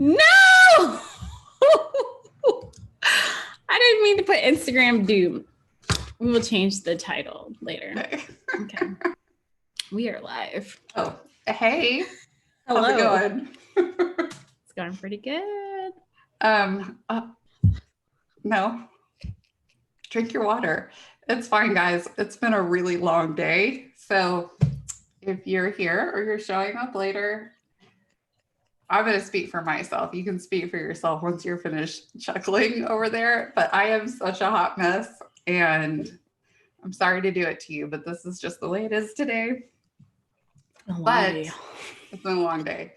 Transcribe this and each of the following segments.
No! I didn't mean to put Instagram doom. We will change the title later. Okay. We are live. Oh, hey. Hello. How's it going? It's going pretty good. No. Drink your water. It's fine, guys. It's been a really long day. So if you're here or you're showing up later, I'm going to speak for myself. You can speak for yourself once you're finished chuckling over there. But I am such a hot mess and I'm sorry to do it to you, but this is just the way it is today. It's been a long day.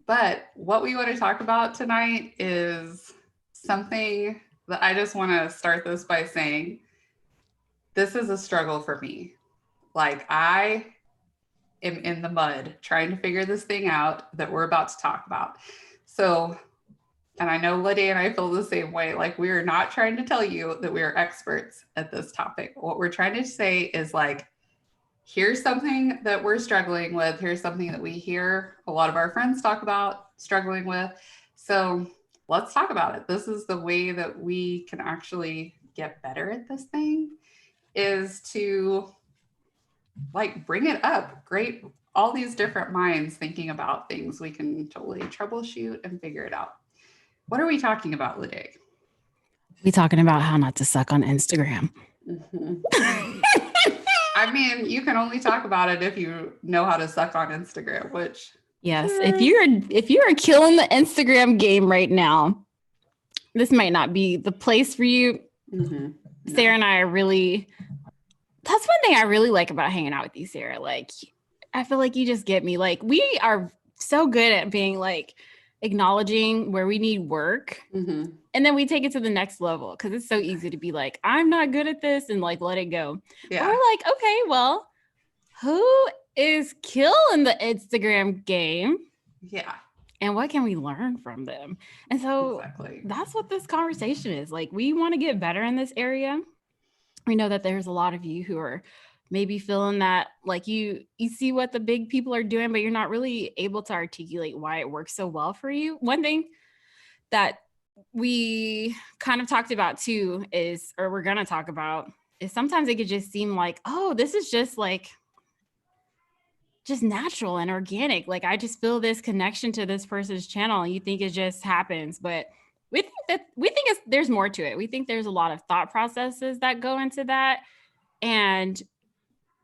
But what we want to talk about tonight is something that I just want to start this by saying this is a struggle for me. Like I am in the mud trying to figure this thing out that we're about to talk about. So, and I know Lydia and I feel the same way. Like we are not trying to tell you that we are experts at this topic. What we're trying to say is like, here's something that we're struggling with. Here's something that we hear a lot of our friends talk about struggling with. So let's talk about it. This is the way that we can actually get better at this thing, is to like bring it up. Great. All these different minds thinking about things. We can totally troubleshoot and figure it out. What are we talking about, Lydia? We're talking about how not to suck on Instagram. Mm-hmm. I mean, you can only talk about it if you know how to suck on Instagram, which yes, if you're killing the Instagram game right now, this might not be the place for you. Mm-hmm. No. Sarah and I are really, that's one thing I really like about hanging out with you, Sarah. Like, I feel like you just get me. Like, we are so good at being like acknowledging where we need work. Mm-hmm. And then we take it to the next level because it's so easy to be like, I'm not good at this and like, let it go. Yeah. Or like, okay, well, who is killing the Instagram game? Yeah. And what can we learn from them? And so That's what this conversation is. Like, we want to get better in this area. We know that there's a lot of you who are maybe feeling that like you see what the big people are doing, but you're not really able to articulate why it works so well for you. One thing that we kind of talked about too is, or we're going to talk about, is sometimes it could just seem like, oh, this is just like just natural and organic. Like I just feel this connection to this person's channel and you think it just happens, but we think there's more to it. We think there's a lot of thought processes that go into that. And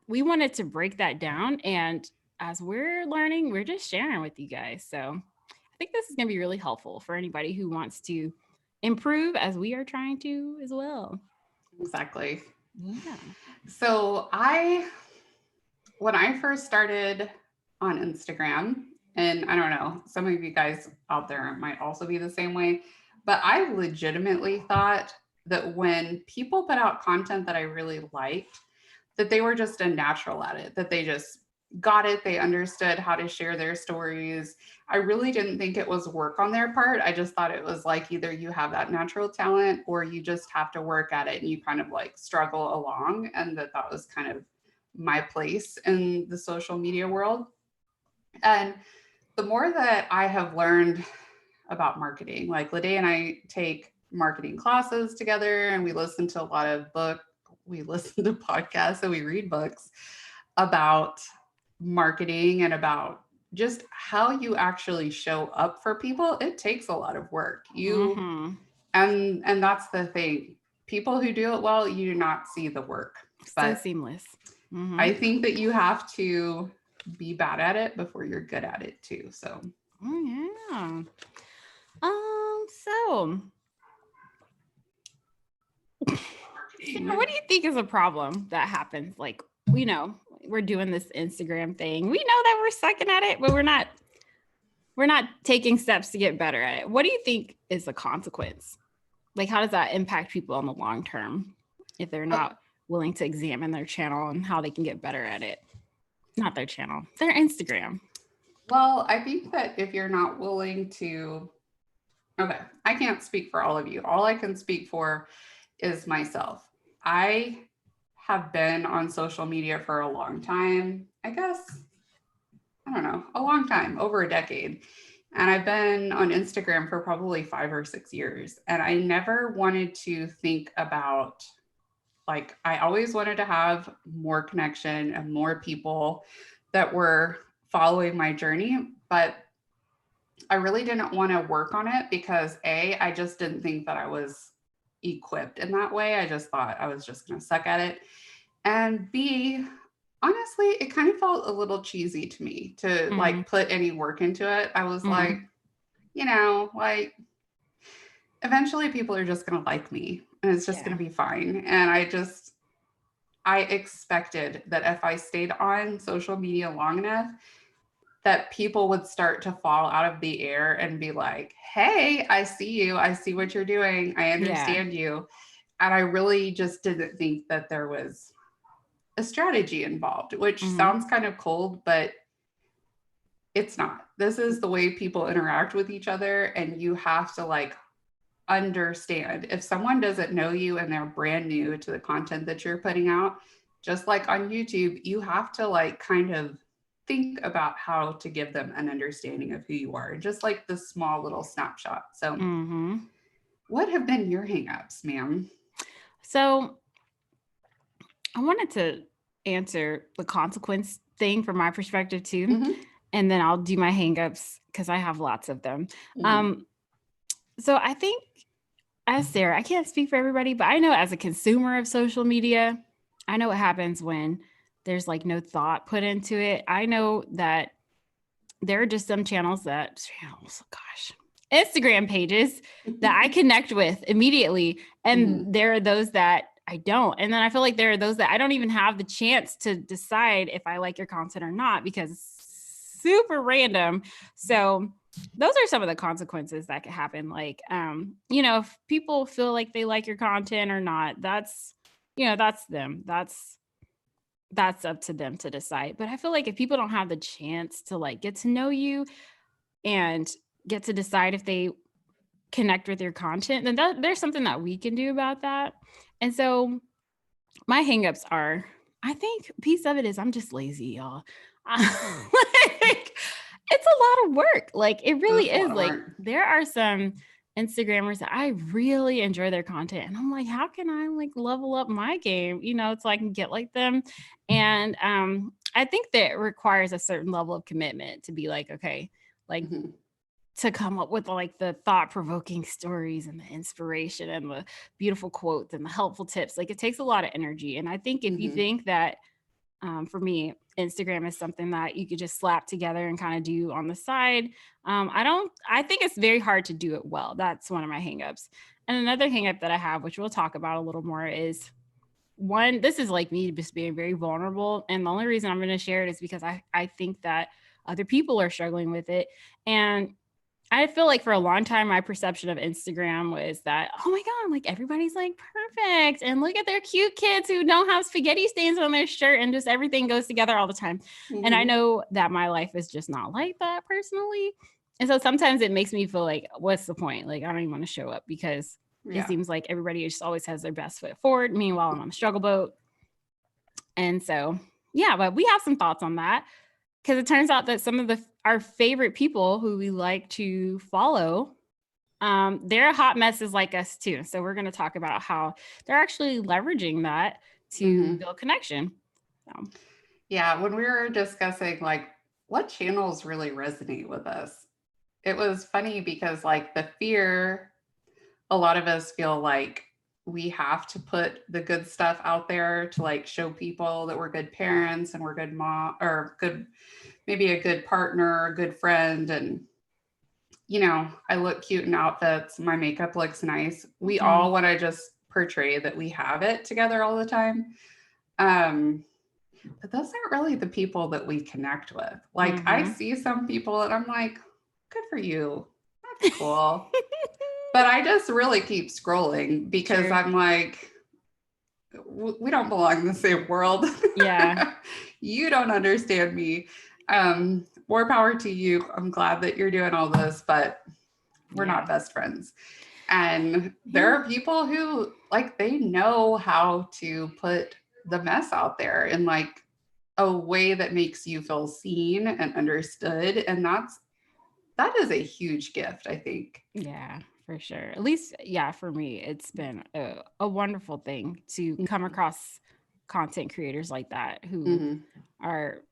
we wanted to break that down. And as we're learning, we're just sharing with you guys. So I think this is going to be really helpful for anybody who wants to improve as we are trying to as well. Exactly. Yeah. So when I first started on Instagram, and I don't know, some of you guys out there might also be the same way, but I legitimately thought that when people put out content that I really liked, that they were just a natural at it, that they just got it. They understood how to share their stories. I really didn't think it was work on their part. I just thought it was like either you have that natural talent or you just have to work at it and you kind of like struggle along. And that was kind of my place in the social media world. And the more that I have learned about marketing, like Lydia and I take marketing classes together and we listen to a lot of books. We listen to podcasts and we read books about marketing and about just how you actually show up for people. It takes a lot of work. And that's the thing. People who do it well, you do not see the work. So seamless. Mm-hmm. I think that you have to be bad at it before you're good at it too. So yeah. So what do you think is a problem that happens? Like, you know, we're doing this Instagram thing. We know that we're sucking at it, but we're not taking steps to get better at it. What do you think is the consequence? Like, how does that impact people in the long term if they're not willing to examine their channel and how they can get better at it? Not their channel, their Instagram. Well, I think that if you're not willing to, okay, I can't speak for all of you. All I can speak for is myself. I have been on social media for a long time, I guess, I don't know, a long time, over a decade. And I've been on Instagram for probably 5 or 6 years. And I never wanted to think about, like, I always wanted to have more connection and more people that were following my journey. But I really didn't want to work on it because I just didn't think that I was equipped in that way. I just thought I was just going to suck at it. And B, honestly, it kind of felt a little cheesy to me to like put any work into it. I was like, like eventually people are just going to like me and it's just going to be fine. And I expected that if I stayed on social media long enough, that people would start to fall out of the air and be like, hey, I see you. I see what you're doing. I understand you. And I really just didn't think that there was a strategy involved, which sounds kind of cold, but it's not. This is the way people interact with each other. And you have to like understand if someone doesn't know you and they're brand new to the content that you're putting out, just like on YouTube, you have to like kind of think about how to give them an understanding of who you are, just like this small little snapshot. So what have been your hangups, ma'am? So I wanted to answer the consequence thing from my perspective too. And then I'll do my hangups because I have lots of them. So I think as Sarah, I can't speak for everybody, but I know as a consumer of social media, I know what happens when there's like no thought put into it. I know that there are just some Instagram pages that I connect with immediately. And there are those that I don't. And then I feel like there are those that I don't even have the chance to decide if I like your content or not because it's super random. So those are some of the consequences that could happen. Like, if people feel like they like your content or not, that's them. That's up to them to decide. But I feel like if people don't have the chance to like get to know you and get to decide if they connect with your content, then there's something that we can do about that. And so my hangups are, I think a piece of it is I'm just lazy, y'all. Like, it's a lot of work. Like it really is. Like there are some Instagrammers that I really enjoy their content. And I'm like, how can I like level up my game, so I can get like them. And I think that it requires a certain level of commitment to be like, okay, like to come up with like the thought-provoking stories and the inspiration and the beautiful quotes and the helpful tips. Like it takes a lot of energy. And I think if you think that for me, Instagram is something that you could just slap together and kind of do on the side. I think it's very hard to do it well. That's one of my hangups. And another hangup that I have, which we'll talk about a little more, is one, this is like me just being very vulnerable. And the only reason I'm going to share it is because I think that other people are struggling with it. And I feel like for a long time, my perception of Instagram was that, oh my God, like everybody's like perfect. And look at their cute kids who don't have spaghetti stains on their shirt and just everything goes together all the time. And I know that my life is just not like that personally. And so sometimes it makes me feel like, what's the point? Like, I don't even want to show up because it seems like everybody just always has their best foot forward. Meanwhile, I'm on the struggle boat. And so, but we have some thoughts on that. Because it turns out that some of our favorite people who we like to follow, they're hot messes like us too. So we're going to talk about how they're actually leveraging that to build connection. So. Yeah, when we were discussing like what channels really resonate with us, it was funny because like the fear, a lot of us feel like we have to put the good stuff out there to like show people that we're good parents and we're good mom or good, maybe a good partner, a good friend. And, I look cute in outfits. My makeup looks nice. We all want to just portray that we have it together all the time. But those aren't really the people that we connect with. Like I see some people and I'm like, good for you. That's cool. But I just really keep scrolling because I'm like, we don't belong in the same world. Yeah. You don't understand me. More power to you. I'm glad that you're doing all this, but we're not best friends. And there are people who like, they know how to put the mess out there in like a way that makes you feel seen and understood. And that's that is a huge gift, I think. Yeah, for sure. At least, yeah, for me, it's been a wonderful thing to come across content creators like that who are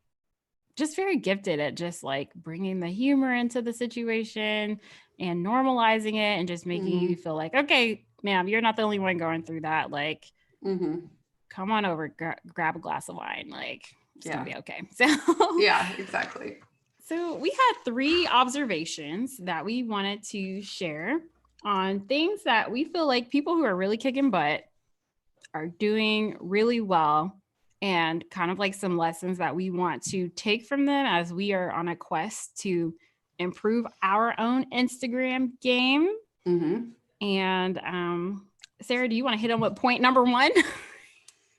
just very gifted at just like bringing the humor into the situation and normalizing it and just making you feel like, okay, ma'am, you're not the only one going through that. Like, come on over, grab a glass of wine. Like, it's gonna be okay. So yeah, exactly. So we had 3 observations that we wanted to share on things that we feel like people who are really kicking butt are doing really well, and kind of like some lessons that we want to take from them as we are on a quest to improve our own Instagram game. And Sarah, do you want to hit on what point number 1?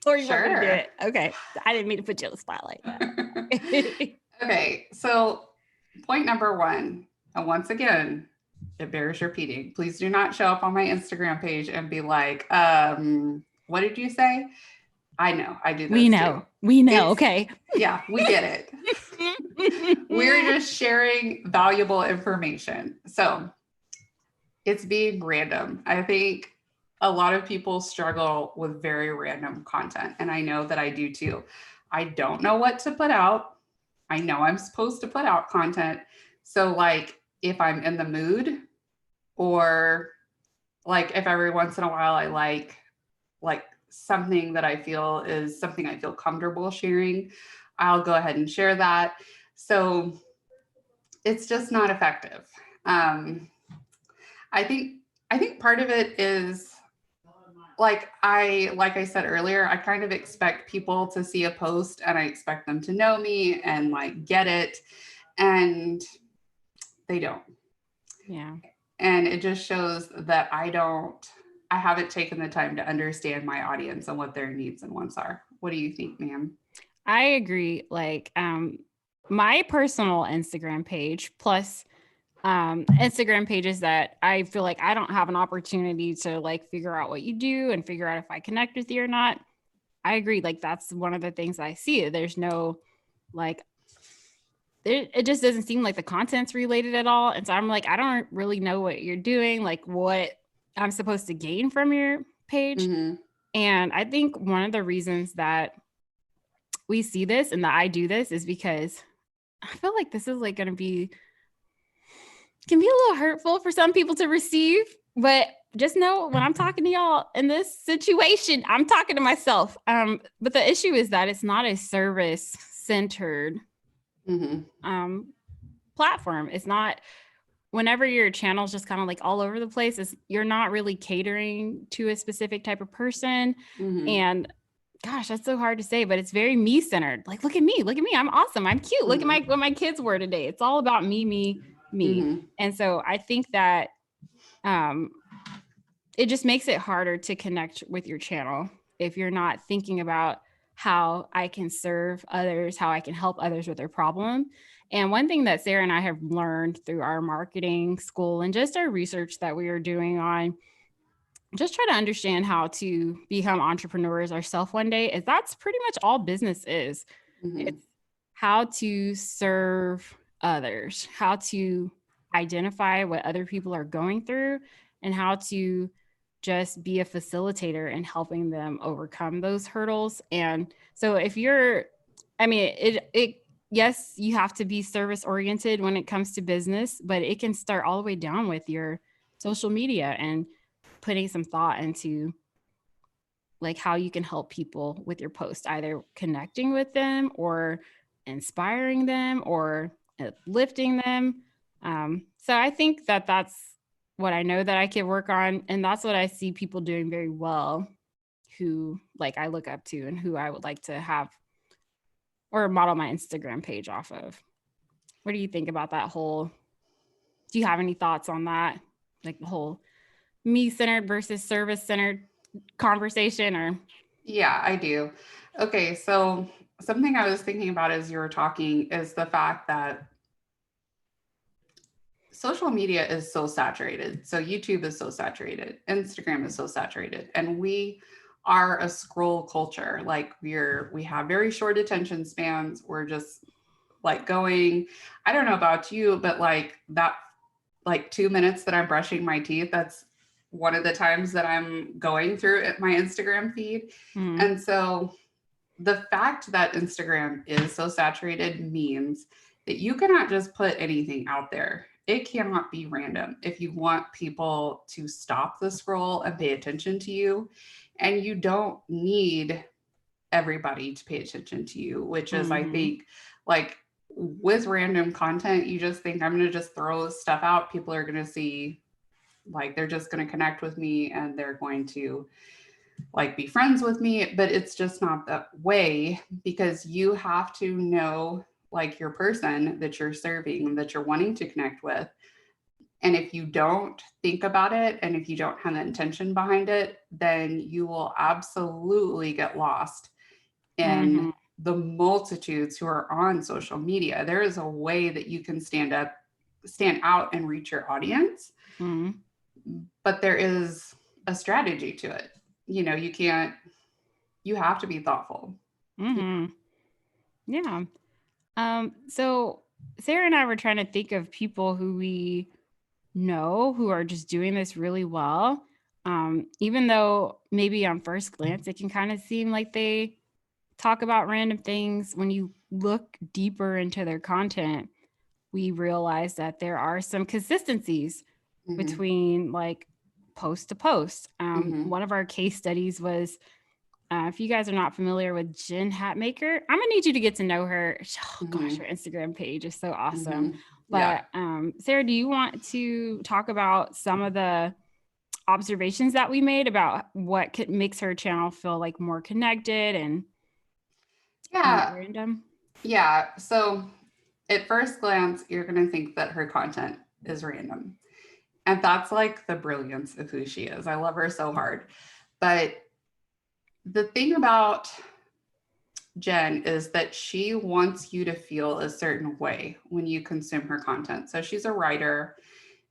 Or you want me to do it? Okay. I didn't mean to put you on the spot like that. Okay. So point number 1, and once again, it bears repeating. Please do not show up on my Instagram page and be like, what did you say? I know. I do this We know. too. We know. Okay. Yeah, we get it. We're just sharing valuable information. So it's being random. I think a lot of people struggle with very random content. And I know that I do too. I don't know what to put out. I know I'm supposed to put out content. So like if I'm in the mood, or like if every once in a while I like something that I feel is something I feel comfortable sharing, I'll go ahead and share that. So it's just not effective. I think part of it is like I said earlier, I kind of expect people to see a post and I expect them to know me and like get it, and they don't. Yeah. And it just shows that I haven't taken the time to understand my audience and what their needs and wants are. What do you think, ma'am? I agree. Like, my personal Instagram page plus Instagram pages that I feel like I don't have an opportunity to like figure out what you do and figure out if I connect with you or not. I agree. Like, that's one of the things I see. There's no like, it just doesn't seem like the content's related at all. And so I'm like, I don't really know what you're doing, like what I'm supposed to gain from your page. And I think one of the reasons that we see this and that I do this is because I feel like this is like going to can be a little hurtful for some people to receive, but just know when I'm talking to y'all in this situation, I'm talking to myself. But the issue is that it's not a service centered platform. It's not, whenever your channel is just kind of like all over the place, you're not really catering to a specific type of person. And gosh, that's so hard to say, but it's very me centered. Like, look at me, I'm awesome, I'm cute. Look at what my kids were today. It's all about me. And so I think that it just makes it harder to connect with your channel if you're not thinking about how I can serve others, how I can help others with their problem. And one thing that Sarah and I have learned through our marketing school and just our research that we are doing on just try to understand how to become entrepreneurs ourselves one day is that's pretty much all business is. It's how to serve others, how to identify what other people are going through, and how to just be a facilitator in helping them overcome those hurdles. And so if you're, I mean, yes, you have to be service oriented when it comes to business, but it can start all the way down with your social media and putting some thought into like how you can help people with your post, either connecting with them or inspiring them or lifting them. So I think that that's what I know that I can work on. And that's what I see people doing very well, who like I look up to and who I would like to have or model my Instagram page off of. What do you think about that whole, do you have any thoughts on that? Like the whole me-centered versus service-centered conversation? Or yeah, I do. Okay, so something I was thinking about as you were talking is the fact that social media is so saturated. So YouTube is so saturated, Instagram is so saturated, and we are a scroll culture. Like we have very short attention spans. We're just like going, I don't know about you, but like that, like 2 minutes that I'm brushing my teeth, that's one of the times that I'm going through my Instagram feed. Mm-hmm. And so the fact that Instagram is so saturated means that you cannot just put anything out there. It cannot be random. If you want people to stop the scroll and pay attention to you, and you don't need everybody to pay attention to you, which is, I think, like with random content, you just think, I'm going to just throw stuff out. People are going to see, like, they're just going to connect with me and they're going to like be friends with me, but it's just not that way, because you have to know like your person that you're serving, that you're wanting to connect with. And if you don't think about it, and if you don't have the intention behind it, then you will absolutely get lost in the multitudes who are on social media. There is a way that you can stand out and reach your audience. But there is a strategy to it. You know, you have to be thoughtful. Yeah. So Sarah and I were trying to think of people who we know who are just doing this really well. Even though maybe on first glance, it can kind of seem like they talk about random things. When you look deeper into their content, we realize that there are some consistencies between like post to post. One of our case studies was, if you guys are not familiar with Jen Hatmaker, I'm gonna need you to get to know her. Oh gosh, her Instagram page is so awesome. But Sarah, do you want to talk about some of the observations that we made about what makes her channel feel like more connected and not random? Yeah. So at first glance, you're going to think that her content is random. And that's like the brilliance of who she is. I love her so hard. But the thing about Jen is that she wants you to feel a certain way when you consume her content. So she's a writer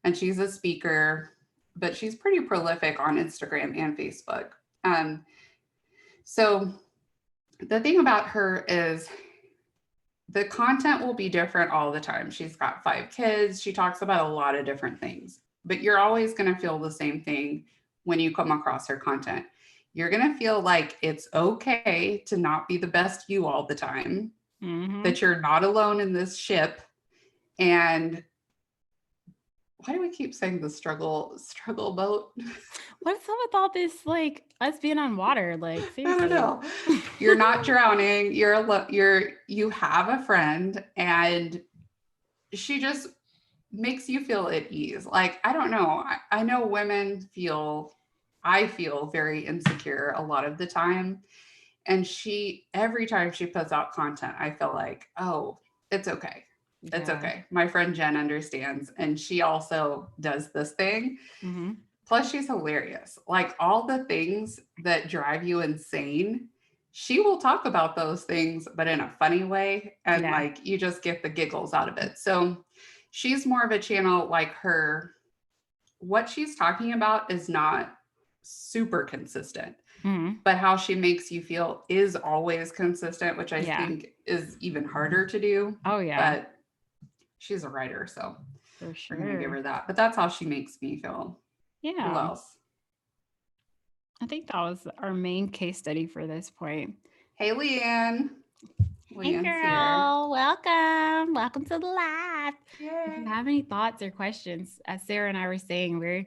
and she's a speaker, but she's pretty prolific on Instagram and Facebook. So the thing about her is the content will be different all the time. She's got 5 kids. She talks about a lot of different things, but you're always going to feel the same thing when you come across her content. You're going to feel like it's okay to not be the best you all the time, that you're not alone in this ship. And why do we keep saying the struggle boat? What's up with all this, like us being on water? Like, seriously. I don't know. You're not drowning. You have a friend, and she just makes you feel at ease. Like, I don't know. I know women I feel very insecure a lot of the time. And every time she puts out content, I feel like, oh, it's okay. It's okay. My friend Jen understands. And she also does this thing. Plus, she's hilarious. Like, all the things that drive you insane, she will talk about those things, but in a funny way. And like, you just get the giggles out of it. So she's more of a channel, like what she's talking about is not super consistent, but how she makes you feel is always consistent, which I think is even harder to do. Oh yeah. But she's a writer, so for sure, we're gonna give her that. But that's how she makes me feel. Yeah. Who else? I think that was our main case study for this point. Hey, Leanne. Hey, girl. Welcome. Welcome to the live. Yay. If you have any thoughts or questions, as Sarah and I were saying, we're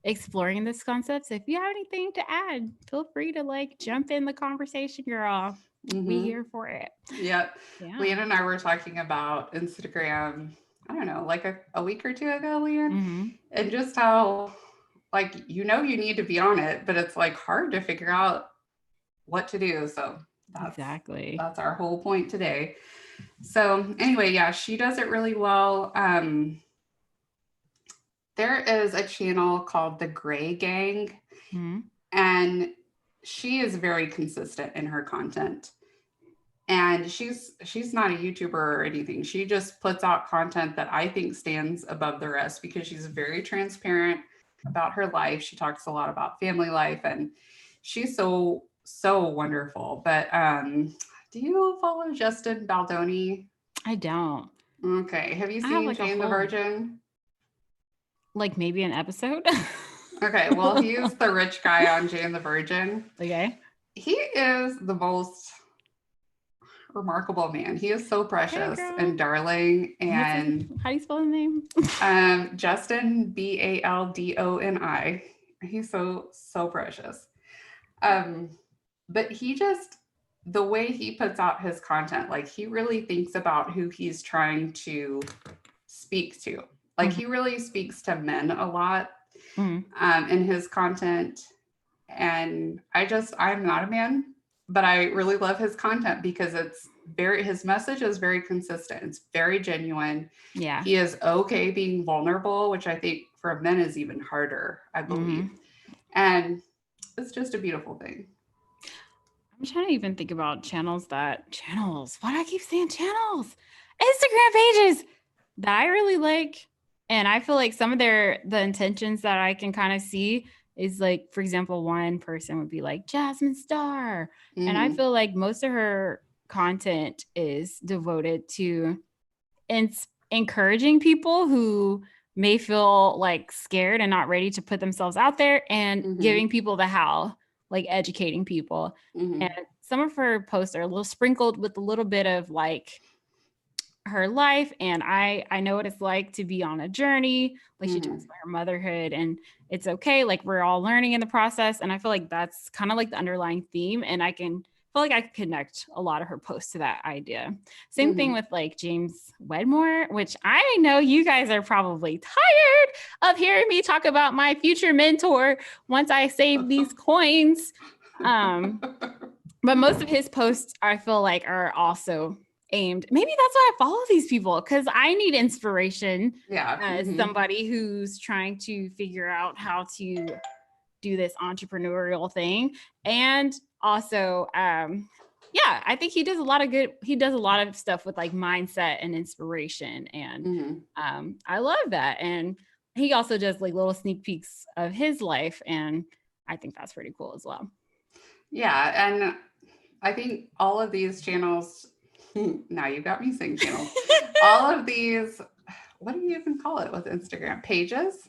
exploring this concept. So if you have anything to add, feel free to like jump in the conversation, girl. We here for it. Yep. Yeah. Leanne and I were talking about Instagram, I don't know, like a week or two ago, Leanne, and just how, like, you need to be on it, but it's like hard to figure out what to do. So that's our whole point today. So anyway, yeah, she does it really well. There is a channel called The Gray Gang, and she is very consistent in her content. And she's not a YouTuber or anything. She just puts out content that I think stands above the rest because she's very transparent about her life. She talks a lot about family life, and she's so wonderful. But do you follow Justin Baldoni? I don't. Okay. Have you I have seen like a Jane the whole, Virgin? like maybe an episode. Okay. Well, he's the rich guy on Jane the Virgin. Okay. He is the most remarkable man. He is so Okay, precious girl. and darling. What's his, And how do you spell his name? Justin, Baldoni. He's so precious. But he just, the way he puts out his content, like he really thinks about who he's trying to speak to. Like he really speaks to men a lot in his content. And I'm not a man, but I really love his content because his message is very consistent. It's very genuine. Yeah. He is okay being vulnerable, which I think for men is even harder, I believe. And it's just a beautiful thing. I'm trying to even think about channels. Why do I keep saying channels? Instagram pages that I really like. And I feel like some of the intentions that I can kind of see is like, for example, one person would be like Jasmine Star. And I feel like most of her content is devoted to encouraging people who may feel like scared and not ready to put themselves out there, and giving people the how, like educating people. And some of her posts are a little sprinkled with a little bit of like her life, and I know what it's like to be on a journey. Like she talks about her motherhood, and it's okay, like we're all learning in the process. And I feel like that's kind of like the underlying theme, and I can feel like I can connect a lot of her posts to that idea. Same thing with like James Wedmore, which I know you guys are probably tired of hearing me talk about my future mentor once I save these coins. But most of his posts I feel like are also aimed. Maybe that's why I follow these people, because I need inspiration as somebody who's trying to figure out how to do this entrepreneurial thing. And also, I think he does a lot of stuff with like mindset and inspiration. And I love that. And he also does like little sneak peeks of his life. And I think that's pretty cool as well. Yeah. And I think all of these channels, now you got me saying channels, all of these, what do you even call it with Instagram? Pages?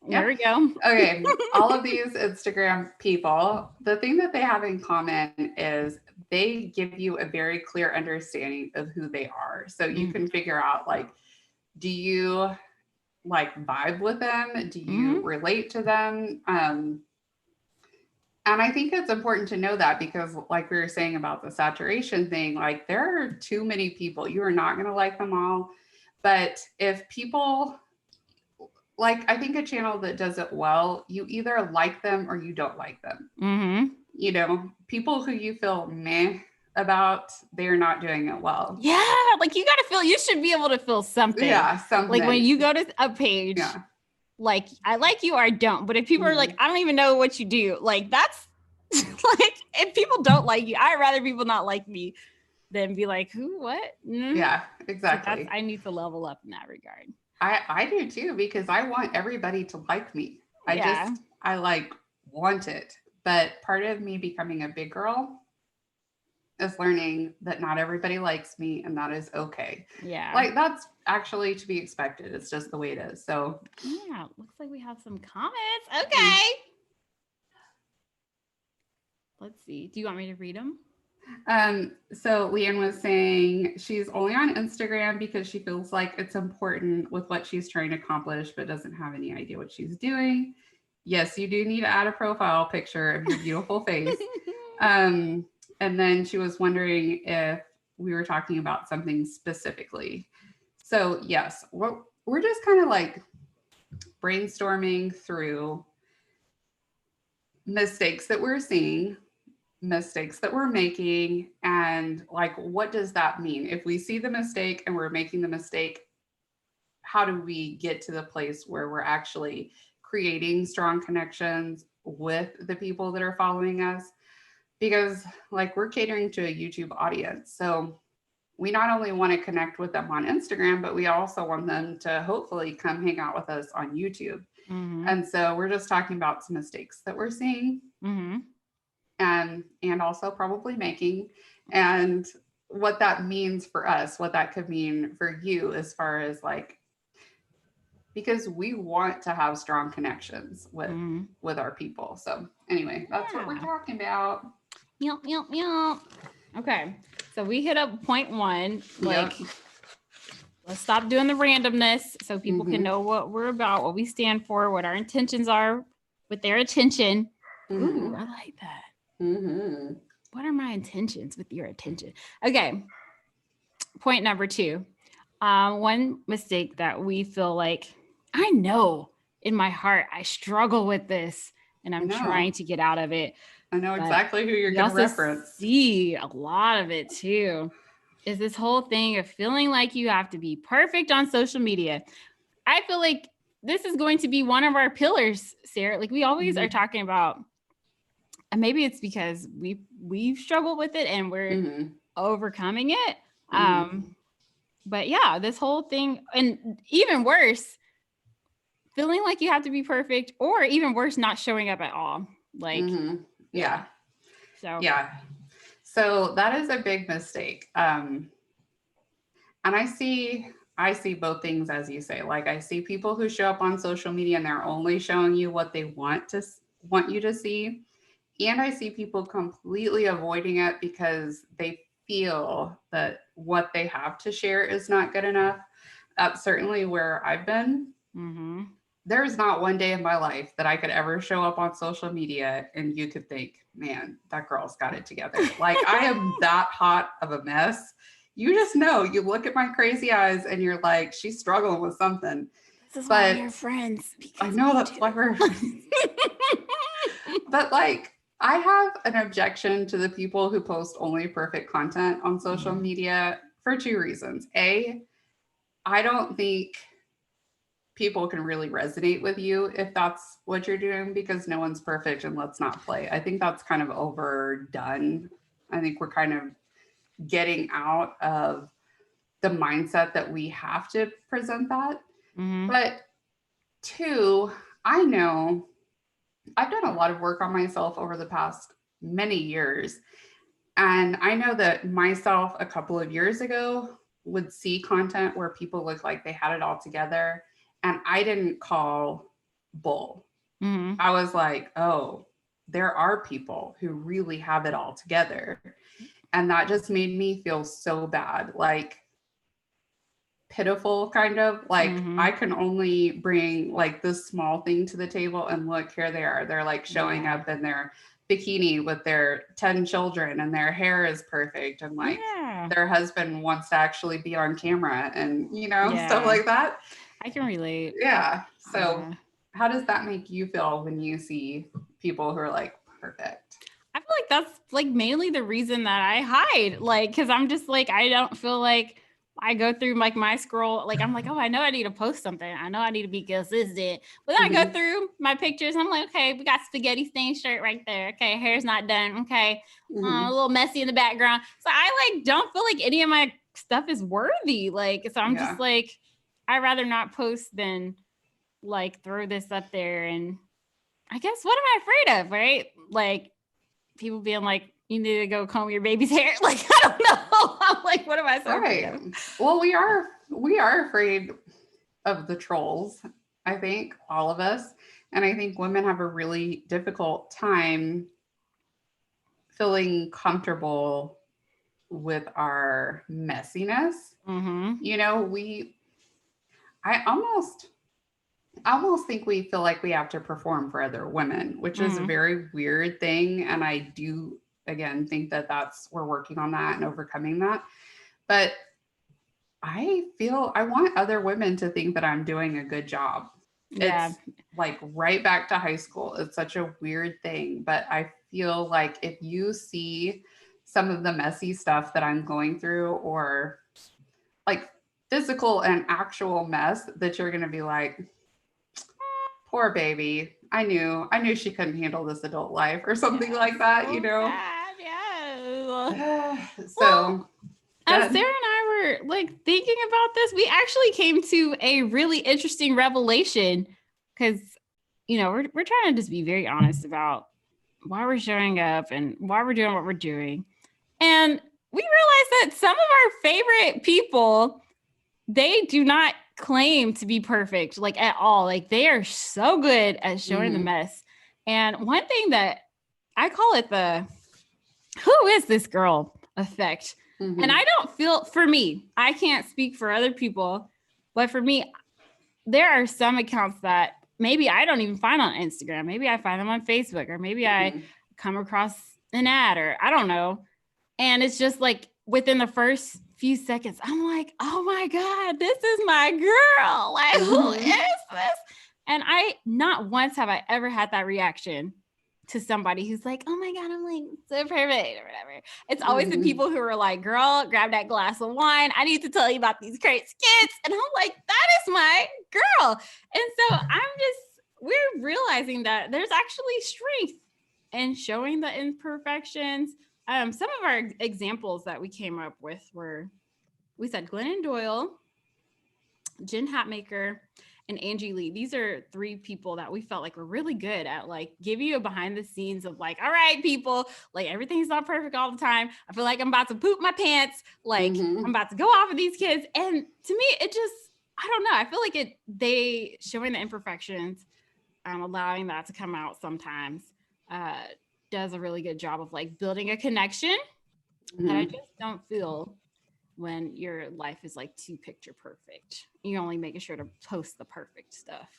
There we go. Okay. All of these Instagram people, the thing that they have in common is they give you a very clear understanding of who they are. So you can figure out like, do you like vibe with them? Do you relate to them? And I think it's important to know that, because like we were saying about the saturation thing, like there are too many people. You are not going to like them all. But if people, like, I think a channel that does it well, you either like them or you don't like them. You know, people who you feel meh about, they're not doing it well. Yeah, like you should be able to feel something. Yeah, something. Like when you go to a page, like I like you or I don't. But if people are like, I don't even know what you do, like that's like, if people don't like you, I'd rather people not like me than be like, who, what? Yeah, exactly. So I need to level up in that regard. I do too, because I want everybody to like me. I like want it. But part of me becoming a big girl is learning that not everybody likes me, and that is okay. Yeah. Like that's actually to be expected. It's just the way it is. So yeah, looks like we have some comments. Okay. Let's see. Do you want me to read them? So Leanne was saying she's only on Instagram because she feels like it's important with what she's trying to accomplish, but doesn't have any idea what she's doing. Yes, you do need to add a profile picture of your beautiful face. And then she was wondering if we were talking about something specifically. So yes, we're just kind of like brainstorming through mistakes that we're seeing, mistakes that we're making, and like, what does that mean? If we see the mistake and we're making the mistake, how do we get to the place where we're actually creating strong connections with the people that are following us? Because like we're catering to a YouTube audience. So we not only want to connect with them on Instagram, but we also want them to hopefully come hang out with us on YouTube. And so we're just talking about some mistakes that we're seeing and also probably making. And what that means for us, what that could mean for you as far as like, because we want to have strong connections with our people. So anyway, that's what we're talking about. Yep. Okay. So we hit up point 1, like let's stop doing the randomness so people can know what we're about, what we stand for, what our intentions are with their attention. Ooh, I like that. What are my intentions with your attention? Okay. Point number 2. One mistake that we feel like, I know in my heart, I struggle with this and I'm trying to get out of it. I know exactly who you're going to reference. See a lot of it too. Is this whole thing of feeling like you have to be perfect on social media. I feel like this is going to be one of our pillars, Sarah. Like we always are talking about, and maybe it's because we've struggled with it and we're overcoming it. But yeah, this whole thing, and even worse, feeling like you have to be perfect, or even worse, not showing up at all. Like, yeah. So that is a big mistake. And I see both things, as you say. Like I see people who show up on social media and they're only showing you what they want you to see. And I see people completely avoiding it because they feel that what they have to share is not good enough. That's certainly where I've been. There's not one day in my life that I could ever show up on social media and you could think, man, that girl's got it together. Like I am that hot of a mess. You just know, you look at my crazy eyes and you're like, she's struggling with something. This is why we're friends. I know that's why we're friends. But like, I have an objection to the people who post only perfect content on social media for 2 reasons. A, I don't think people can really resonate with you if that's what you're doing, because no one's perfect and let's not play. I think that's kind of overdone. I think we're kind of getting out of the mindset that we have to present that. But 2, I know I've done a lot of work on myself over the past many years. And I know that myself a couple of years ago would see content where people looked like they had it all together. And I didn't call bull. I was like, oh, there are people who really have it all together. And that just made me feel so bad, like pitiful, kind of like I can only bring like this small thing to the table, and look, here they are. They're like showing up in their bikini with their 10 children and their hair is perfect. And like their husband wants to actually be on camera and, stuff like that. I can relate. Yeah. So how does that make you feel when you see people who are like perfect? I feel like that's like mainly the reason that I hide, like, cause I'm just like, I don't feel like I go through like my scroll, like I'm like, oh, I know I need to post something. I know I need to be consistent. But then I go through my pictures. I'm like, okay, we got spaghetti stained shirt right there. Okay, hair's not done. Okay, a little messy in the background. So I like don't feel like any of my stuff is worthy. Like, so I'm just like, I'd rather not post than like throw this up there. And I guess what am I afraid of, right? Like people being like, you need to go comb your baby's hair. Like, I don't know. I'm like, what am I so afraid of? Well, we are afraid of the trolls, I think, all of us. And I think women have a really difficult time feeling comfortable with our messiness. I almost think we feel like we have to perform for other women, which is a very weird thing. And I do, again, think that we're working on that and overcoming that. But I want other women to think that I'm doing a good job. It's like right back to high school. It's such a weird thing, but I feel like if you see some of the messy stuff that I'm going through, or like physical and actual mess, that you're going to be like, poor baby. I knew she couldn't handle this adult life or something like that, So as Sarah and I were like thinking about this, we actually came to a really interesting revelation, because we're trying to just be very honest about why we're showing up and why we're doing what we're doing. And we realize that some of our favorite people, they do not claim to be perfect, like at all. Like they are so good at showing the mess. And one thing that I call it the who is this girl effect. And I don't feel, for me, I can't speak for other people, but for me, there are some accounts that maybe I don't even find on Instagram. Maybe I find them on Facebook, or maybe I come across an ad, or I don't know. And it's just like within the first few seconds, I'm like, oh my God, this is my girl. Like, who is this? And not once have I ever had that reaction to somebody who's like, oh my God, I'm like so perfect or whatever. It's always the people who are like, girl, grab that glass of wine. I need to tell you about these great skits. And I'm like, that is my girl. And so we're realizing that there's actually strength in showing the imperfections. Some of our examples that we came up with were, we said Glennon Doyle, Jen Hatmaker, and Angie Lee. These are 3 people that we felt like were really good at like give you a behind the scenes of like, all right, people, like everything's not perfect all the time. I feel like I'm about to poop my pants. Like I'm about to go off with these kids. And to me, it just, I don't know. I feel like they showing the imperfections, allowing that to come out sometimes, does a really good job of like building a connection that I just don't feel when your life is like too picture perfect. You're only making sure to post the perfect stuff.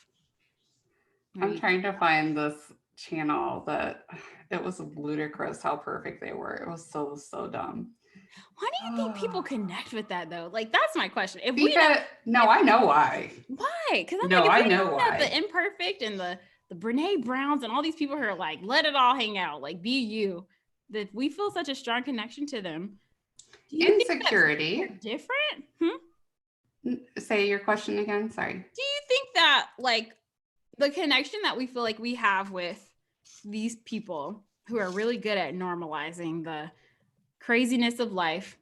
I'm trying to find this channel that it was ludicrous how perfect they were. It was so dumb. Why do you think people connect with that though? Like that's my question. I know why. Why? Because I know why. The imperfect and the Brene Browns and all these people who are like, let it all hang out, like be you, that we feel such a strong connection to them. Insecurity. Different? Say your question again. Sorry. Do you think that like the connection that we feel like we have with these people who are really good at normalizing the craziness of life,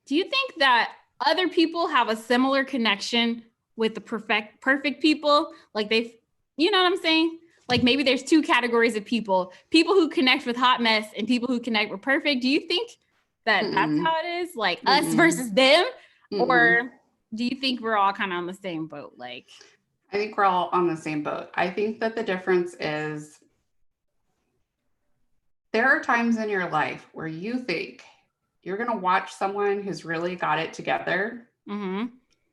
do you think that other people have a similar connection with the perfect people? Like you know what I'm saying? Like maybe there's 2 categories of people who connect with hot mess and people who connect with perfect. Do you think that that's how it is? Like us versus them? Or do you think we're all kind of on the same boat? Like, I think we're all on the same boat. I think that the difference is there are times in your life where you think you're going to watch someone who's really got it together.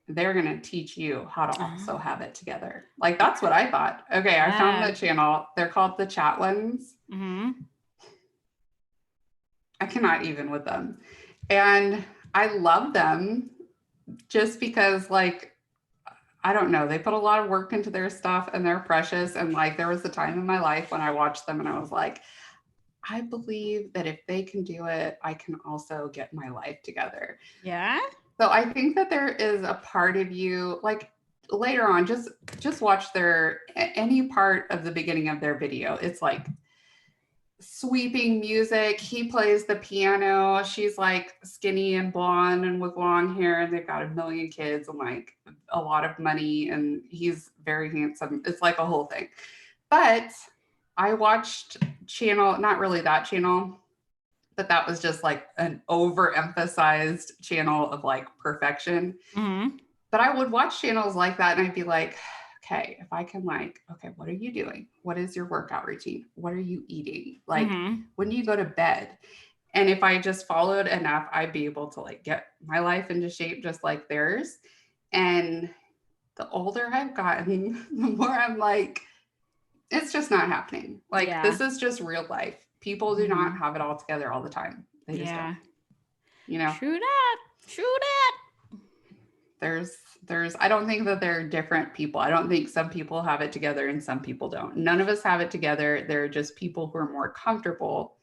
They're going to teach you how to also have it together. Like, that's what I thought. Okay, I found the channel. They're called the Chatwins. I cannot even with them. And I love them just because, like, I don't know, they put a lot of work into their stuff and they're precious. And like, there was a time in my life when I watched them and I was like, I believe that if they can do it, I can also get my life together. Yeah. So I think that there is a part of you, like later on, just watch any part of the beginning of their video. It's like sweeping music. He plays the piano. She's like skinny and blonde and with long hair, and they've got a million kids and like a lot of money, and he's very handsome. It's like a whole thing. But I watched not really that channel, but that was just like an overemphasized channel of like perfection. But I would watch channels like that and I'd be like, okay, if I can like, okay, what are you doing? What is your workout routine? What are you eating? Like, when do you go to bed? And if I just followed enough, I'd be able to like get my life into shape just like theirs. And the older I've gotten, the more I'm like, it's just not happening. Like, this is just real life. People do not have it all together all the time. They just don't. You know? True that. I don't think that they're different people. I don't think some people have it together and some people don't. None of us have it together. They're just people who are more comfortable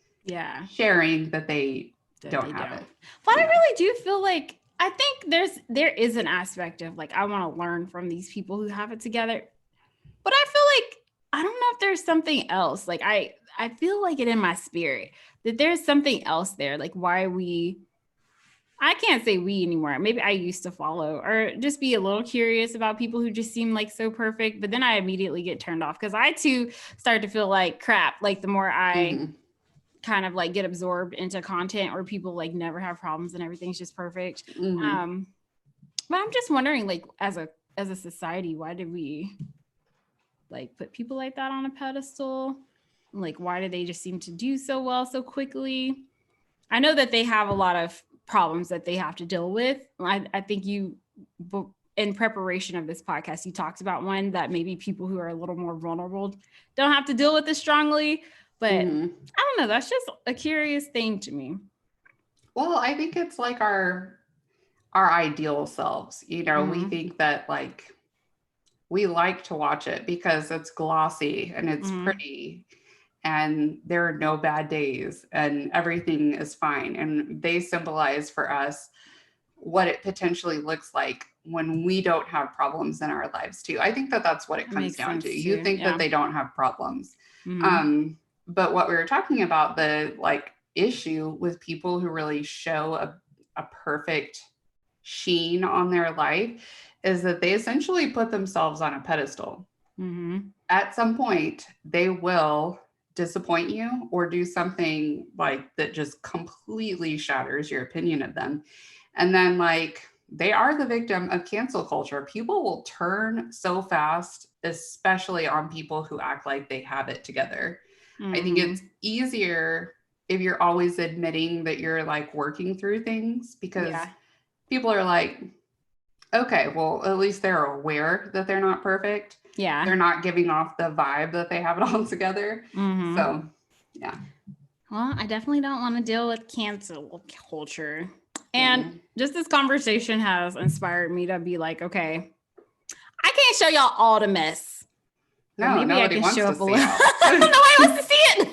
sharing that they don't have it. But I really do feel like, I think there is an aspect of like, I want to learn from these people who have it together. But I feel like, I don't know if there's something else. Like I feel like it in my spirit that there's something else there. Like I can't say we anymore. Maybe I used to follow or just be a little curious about people who just seem like so perfect, but then I immediately get turned off because I too start to feel like crap. Like the more I kind of like get absorbed into content where people like never have problems and everything's just perfect. But I'm just wondering, like, as a society, why did we like put people like that on a pedestal? Like, why do they just seem to do so well so quickly? I know that they have a lot of problems that they have to deal with. I think you, in preparation of this podcast, you talked about one that maybe people who are a little more vulnerable don't have to deal with as strongly. But I don't know. That's just a curious thing to me. Well, I think it's like our ideal selves. You know, we think that like we like to watch it because it's glossy and it's pretty and there are no bad days and everything is fine. And they symbolize for us what it potentially looks like when we don't have problems in our lives too. I think that that's what it comes down to. You think that they don't have problems. But what we were talking about, the like issue with people who really show a perfect sheen on their life, is that they essentially put themselves on a pedestal. At some point, they will disappoint you or do something like that just completely shatters your opinion of them. And then like they are the victim of cancel culture. People will turn so fast, especially on people who act like they have it together. I think it's easier if you're always admitting that you're like working through things, because people are like, okay, well, at least they're aware that they're not perfect. Yeah. They're not giving off the vibe that they have it all together. So, yeah. Well, I definitely don't want to deal with cancel culture. And just this conversation has inspired me to be like, okay, I can't show y'all all the mess. No, maybe I can show up a little. Nobody wants to see it.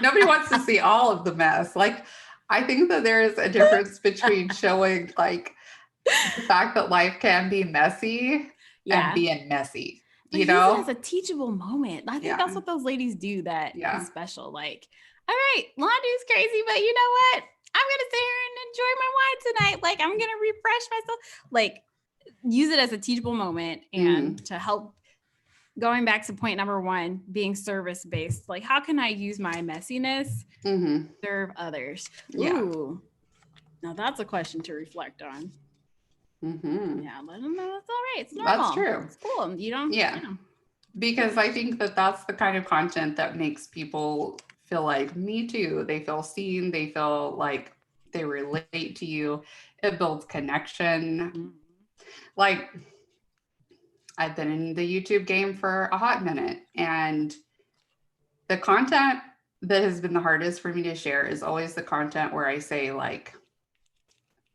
Nobody wants to see all of the mess. Like, I think that there is a difference between showing like the fact that life can be messy and being messy. But use it as a teachable moment. I think that's what those ladies do that is special. Like, all right, laundry's crazy, but you know what? I'm gonna sit here and enjoy my wine tonight. Like, I'm gonna refresh myself. Like, use it as a teachable moment and to help. Going back to point number one, being service-based. Like, how can I use my messiness to serve others? Ooh, now that's a question to reflect on. Yeah, let them know it's all right. It's normal. That's true. It's cool. You don't. Yeah. You know. Because I think that that's the kind of content that makes people feel like, me too. They feel seen. They feel like they relate to you. It builds connection. Like, I've been in the YouTube game for a hot minute, and the content that has been the hardest for me to share is always the content where I say like,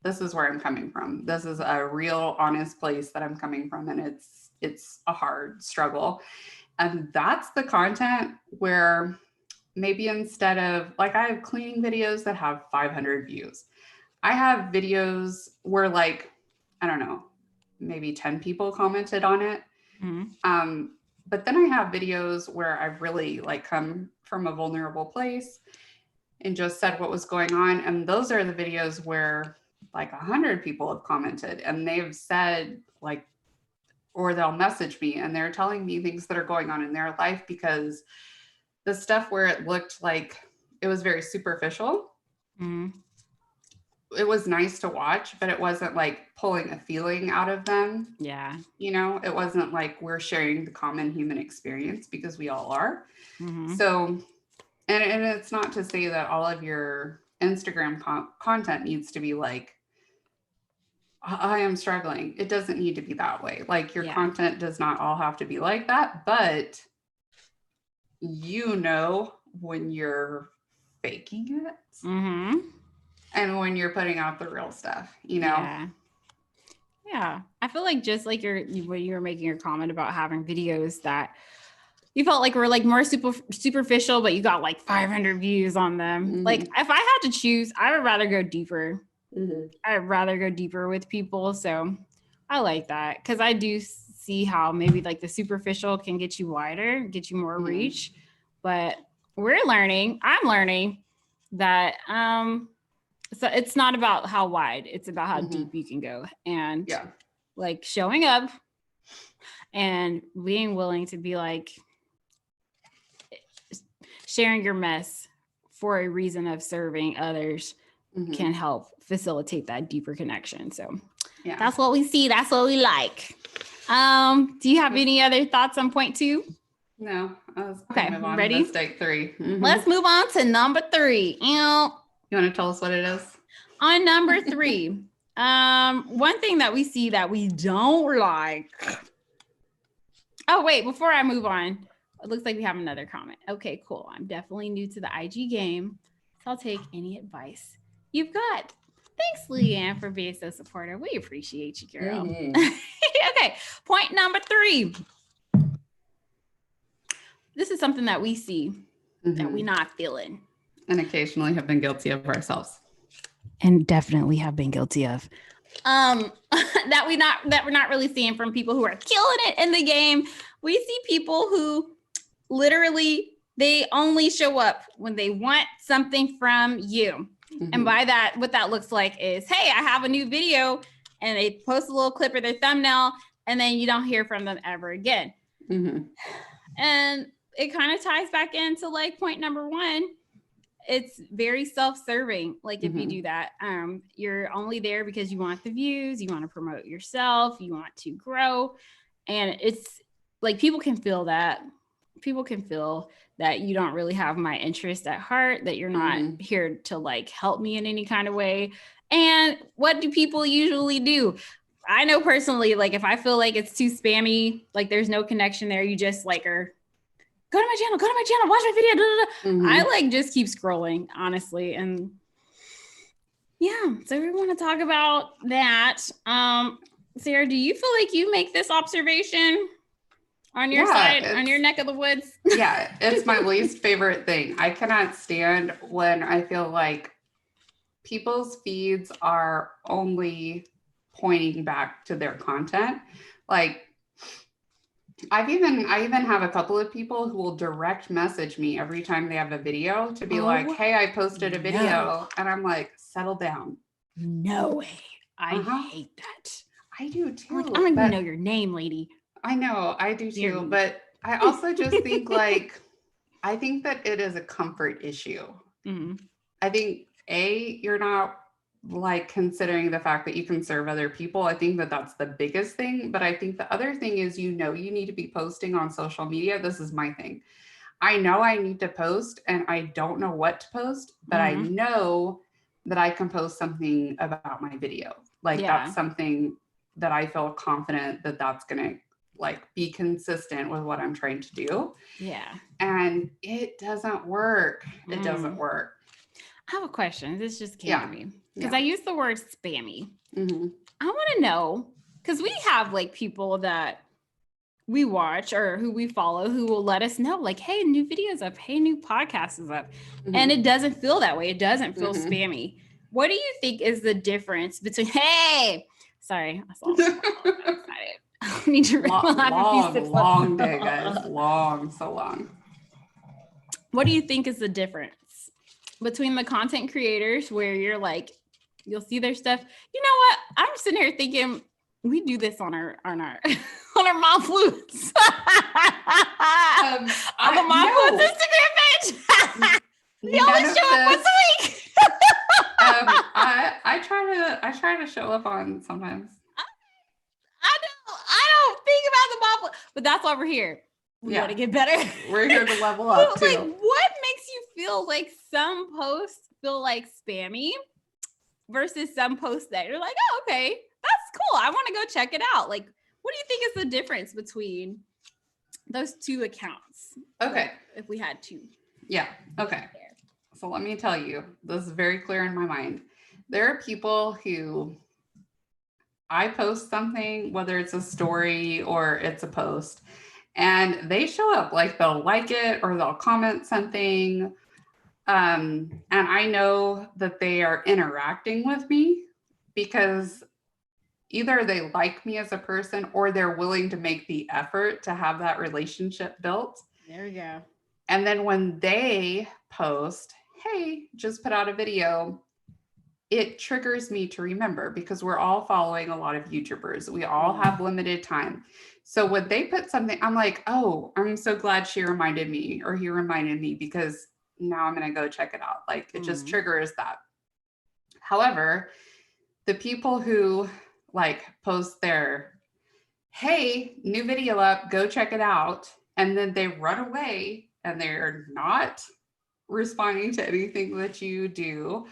this is where I'm coming from. This is a real honest place that I'm coming from. And it's a hard struggle. And that's the content where maybe instead of like, I have cleaning videos that have 500 views. I have videos where like, I don't know, maybe 10 people commented on it. But then I have videos where I've really like come from a vulnerable place and just said what was going on. And those are the videos where like 100 people have commented and they've said like, or they'll message me and they're telling me things that are going on in their life, because the stuff where it looked like it was very superficial, it was nice to watch, but it wasn't like pulling a feeling out of them. Yeah. You know, it wasn't like we're sharing the common human experience, because we all are. So, and it's not to say that all of your Instagram content needs to be like, I am struggling. It doesn't need to be that way. Like your content does not all have to be like that, but you know when you're faking it and when you're putting out the real stuff, you know? Yeah. I feel like just like when you were making your comment about having videos that you felt like were like more superficial, but you got like 500 views on them. Like if I had to choose, I would rather go deeper. I'd rather go deeper with people. So I like that, because I do see how maybe like the superficial can get you wider, get you more reach. But I'm learning that so it's not about how wide, it's about how deep you can go. And like showing up and being willing to be like sharing your mess for a reason of serving others can help facilitate that deeper connection. So that's what we see. That's what we like. Do you have any other thoughts on point 2? No. Okay, ready? Mistake 3. Let's move on to number 3. You want to tell us what it is? On number 3, one thing that we see that we don't like. Oh, wait, before I move on, it looks like we have another comment. Okay, cool. I'm definitely new to the IG game, so I'll take any advice you've got. Thanks, Leanne, for being so supportive. We appreciate you, girl. Okay, point number 3. This is something that we see that we're not feeling. And occasionally have been guilty of ourselves. And definitely have been guilty of. That we're not really seeing from people who are killing it in the game. We see people who literally, they only show up when they want something from you. And by that, what that looks like is, hey, I have a new video, and they post a little clip of their thumbnail, and then you don't hear from them ever again. And it kind of ties back into like point number 1. It's very self-serving. Like if you do that, you're only there because you want the views, you want to promote yourself, you want to grow. And it's like, people can feel that. People can feel that you don't really have my interest at heart, that you're not here to like help me in any kind of way. And what do people usually do? I know personally, like if I feel like it's too spammy, like there's no connection there, you just like are, go to my channel, watch my video. I like just keep scrolling, honestly. And yeah, so we want to talk about that. Sarah, do you feel like you make this observation on your side, on your neck of the woods? Yeah, it's my least favorite thing. I cannot stand when I feel like people's feeds are only pointing back to their content. Like I even have a couple of people who will direct message me every time they have a video to be like, hey, I posted a video. And I'm like, settle down. No way. I hate that. I do too. Like, I don't even know your name, lady. I know, I do too. But I also just think like, I think that it is a comfort issue. I think you're not like considering the fact that you can serve other people. I think that that's the biggest thing. But I think the other thing is, you need to be posting on social media. This is my thing. I know I need to post and I don't know what to post, but I know that I can post something about my video. Like that's something that I feel confident that that's going to like be consistent with what I'm trying to do. Yeah. And it doesn't work. It doesn't work. I have a question. This just came to me because I use the word spammy. I want to know, because we have like people that we watch or who we follow who will let us know like, hey, new videos up. Hey, new podcast is up. And it doesn't feel that way. It doesn't feel spammy. What do you think is the difference between, sorry, I saw excited. I need to long day, guys. So long. What do you think is the difference between the content creators where you're like, you'll see their stuff? You know what? I'm sitting here thinking we do this on our on our Mom Flutes. On the Mom Flutes Instagram page. We always show up once a week. I try to show up on sometimes. I don't think about the Mom Flutes, but that's why we're here. We want to get better. We're here to level up too. Like, what makes you feel like some posts feel like spammy versus some posts that you're like, oh, okay, that's cool. I want to go check it out. Like, what do you think is the difference between those two accounts? Okay. Like, if we had two. Yeah. Okay. So let me tell you, this is very clear in my mind. There are people who I post something, whether it's a story or it's a post, and they show up, like they'll like it or they'll comment something. And I know that they are interacting with me because either they like me as a person or they're willing to make the effort to have that relationship built. There we go. And then when they post, hey, just put out a video, it triggers me to remember because we're all following a lot of YouTubers. We all have limited time. So when they put something, I'm like, oh, I'm so glad she reminded me or he reminded me, because now I'm going to go check it out. Like it just triggers that. However, the people who like post their, hey, new video up, go check it out, and then they run away and they're not responding to anything that you do,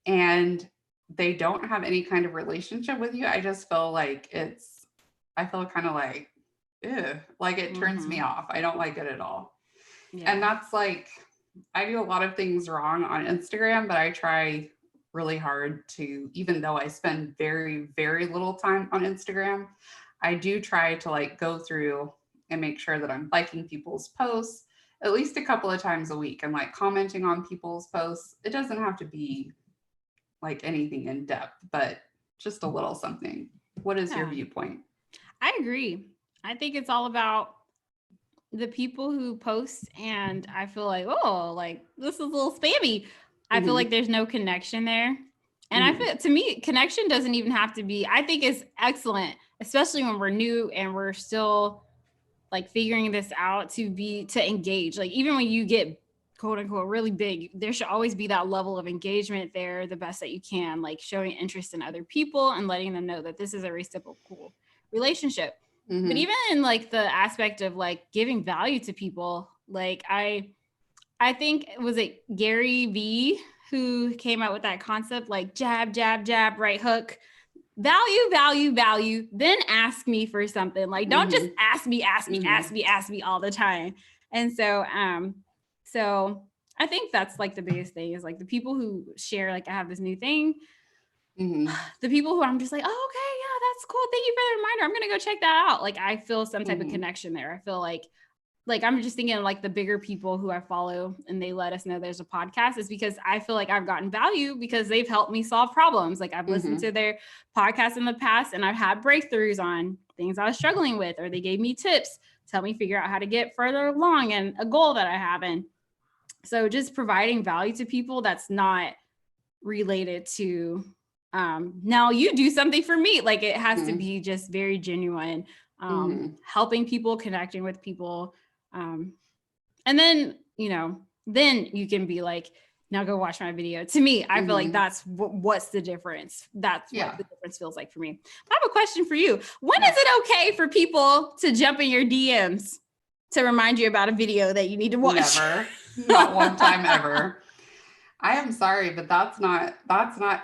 and they don't have any kind of relationship with you, I just feel like I feel kind of like, ew, like it turns me off. I don't like it at all. Yeah. And that's like, I do a lot of things wrong on Instagram, but I try really hard to, even though I spend very, very little time on Instagram, I do try to like go through and make sure that I'm liking people's posts at least a couple of times a week and like commenting on people's posts. It doesn't have to be like anything in depth, but just a little something. What is your viewpoint? I agree. I think it's all about the people who post, and I feel like, oh, like this is a little spammy. I feel like there's no connection there. And I feel, to me, connection doesn't even have to be, I think it's excellent, especially when we're new and we're still like figuring this out, to engage. Like even when you get quote unquote really big, there should always be that level of engagement there, the best that you can, like showing interest in other people and letting them know that this is a reciprocal relationship. But even in like the aspect of like giving value to people, like I think was it Gary Vee who came out with that concept, like jab, jab, jab, right hook, value, value, value, then ask me for something. Like, don't just ask me all the time. And so, I think that's like the biggest thing is like the people who share, like I have this new thing, the people who I'm just like, oh, okay, yeah, that's cool. Thank you for the reminder. I'm going to go check that out. Like I feel some type of connection there. I feel like I'm just thinking like the bigger people who I follow and they let us know there's a podcast is because I feel like I've gotten value because they've helped me solve problems. Like I've listened to their podcasts in the past and I've had breakthroughs on things I was struggling with, or they gave me tips to help me figure out how to get further along and a goal that I have. And so just providing value to people that's not related to, now you do something for me. Like it has to be just very genuine, helping people, connecting with people. And then, then you can be like, now go watch my video. To me, I feel like that's what's the difference. That's what the difference feels like for me. I have a question for you. When is it okay for people to jump in your DMs to remind you about a video that you need to watch? Never, not one time ever. I am sorry, but that's not,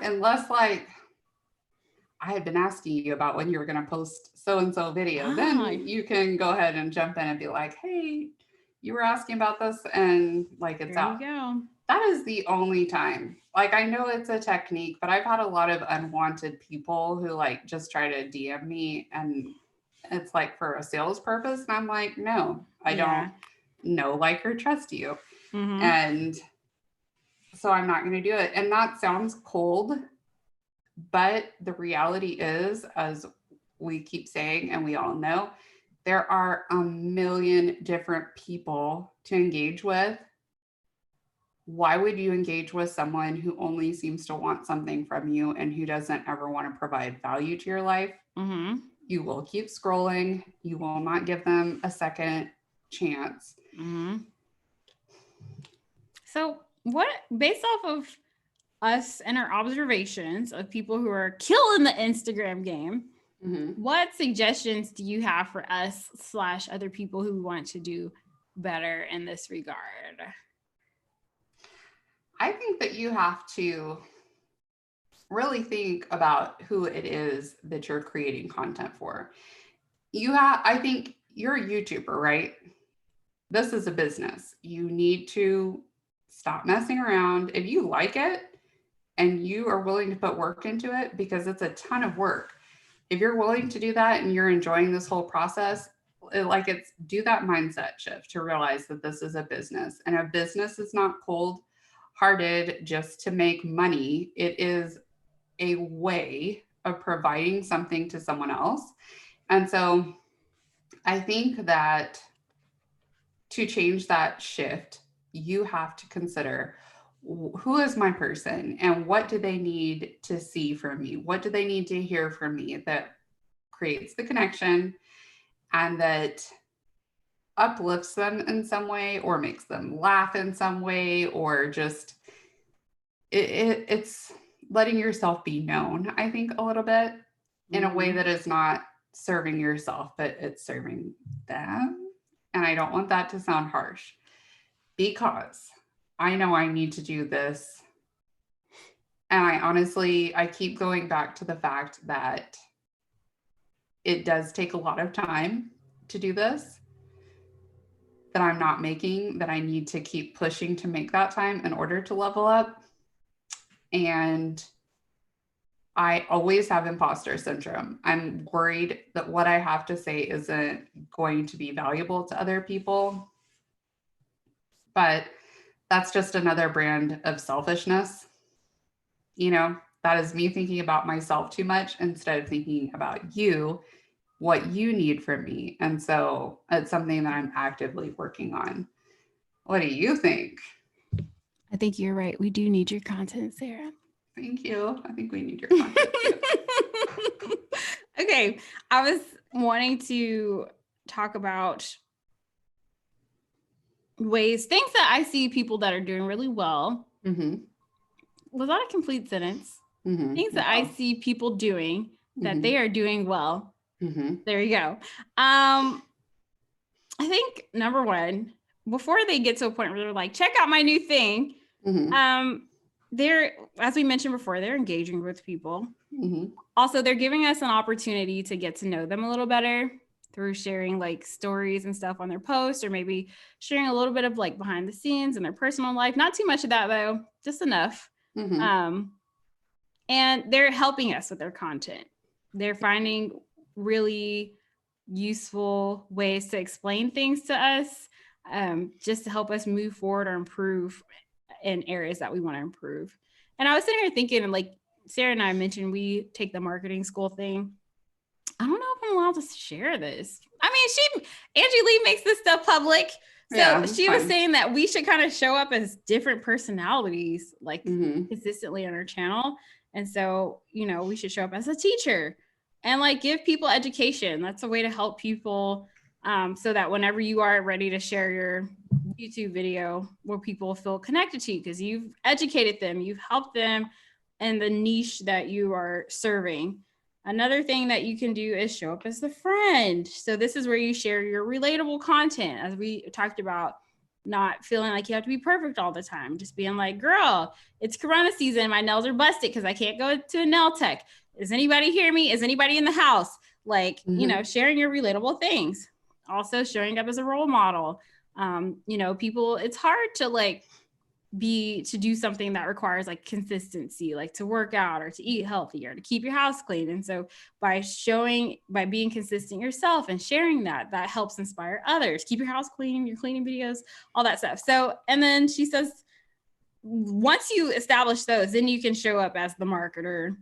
unless like I had been asking you about when you were going to post so-and-so video, then you can go ahead and jump in and be like, hey, you were asking about this, and like it's out. There you go. That is the only time. Like I know it's a technique, but I've had a lot of unwanted people who like just try to DM me and it's like for a sales purpose. And I'm like, no, I don't know, like, or trust you. And so I'm not going to do it. And that sounds cold, but the reality is, as we keep saying, and we all know, there are a million different people to engage with. Why would you engage with someone who only seems to want something from you and who doesn't ever want to provide value to your life? You will keep scrolling. You will not give them a second chance. So what, based off of us and our observations of people who are killing the Instagram game, what suggestions do you have for us / other people who want to do better in this regard? I think that you have to really think about who it is that you're creating content for. I think you're a YouTuber, right? This is a business. You need to stop messing around. If you like it and you are willing to put work into it, because it's a ton of work. If you're willing to do that and you're enjoying this whole process, do that mindset shift to realize that this is a business, and a business is not cold-hearted just to make money. It is a way of providing something to someone else. And so I think that to change that shift, you have to consider, who is my person and what do they need to see from me? What do they need to hear from me that creates the connection and that uplifts them in some way or makes them laugh in some way, or just it's letting yourself be known, I think, a little bit in a way that is not serving yourself, but it's serving them. And I don't want that to sound harsh, because I know I need to do this. And I keep going back to the fact that it does take a lot of time to do this, that I'm not making, that I need to keep pushing to make that time in order to level up. And I always have imposter syndrome. I'm worried that what I have to say isn't going to be valuable to other people. But that's just another brand of selfishness. You know, that is me thinking about myself too much instead of thinking about you, what you need from me. And so it's something that I'm actively working on. What do you think? I think you're right. We do need your content, Sarah. Thank you. I think we need your content too. Okay. I was wanting to talk about things that I see people that are doing really well. Mm-hmm. Was that a complete sentence? Mm-hmm. Things that I see people doing that they are doing well. Mm-hmm. There you go. I think number one, before they get to a point where they're like, check out my new thing. Mm-hmm. They're, as we mentioned before, they're engaging with people. Mm-hmm. Also, they're giving us an opportunity to get to know them a little better through sharing like stories and stuff on their posts, or maybe sharing a little bit of like behind the scenes in their personal life. Not too much of that though, just enough. Mm-hmm. And they're helping us with their content. They're finding really useful ways to explain things to us, just to help us move forward or improve in areas that we want to improve. And I was sitting here thinking, like Sarah and I mentioned, we take the marketing school thing. I don't know if I'm allowed to share this. I mean, Angie Lee makes this stuff public. So yeah, she was saying that we should kind of show up as different personalities, like consistently on our channel. And so, you know, we should show up as a teacher and like give people education. That's a way to help people, so that whenever you are ready to share your YouTube video, where people feel connected to you because you've educated them, you've helped them in the niche that you are serving. Another thing that you can do is show up as the friend. So this is where you share your relatable content, as we talked about, not feeling like you have to be perfect all the time. Just being like, girl, it's Corona season. My nails are busted because I can't go to a nail tech. Does anybody hear me? Is anybody in the house? Like, you know, sharing your relatable things. Also showing up as a role model. You know, people, it's hard to like to do something that requires like consistency, like to work out or to eat healthy or to keep your house clean. And so by being consistent yourself and sharing that helps inspire others. Keep your house clean, your cleaning videos, all that stuff. So, and then she says, once you establish those, then you can show up as the marketer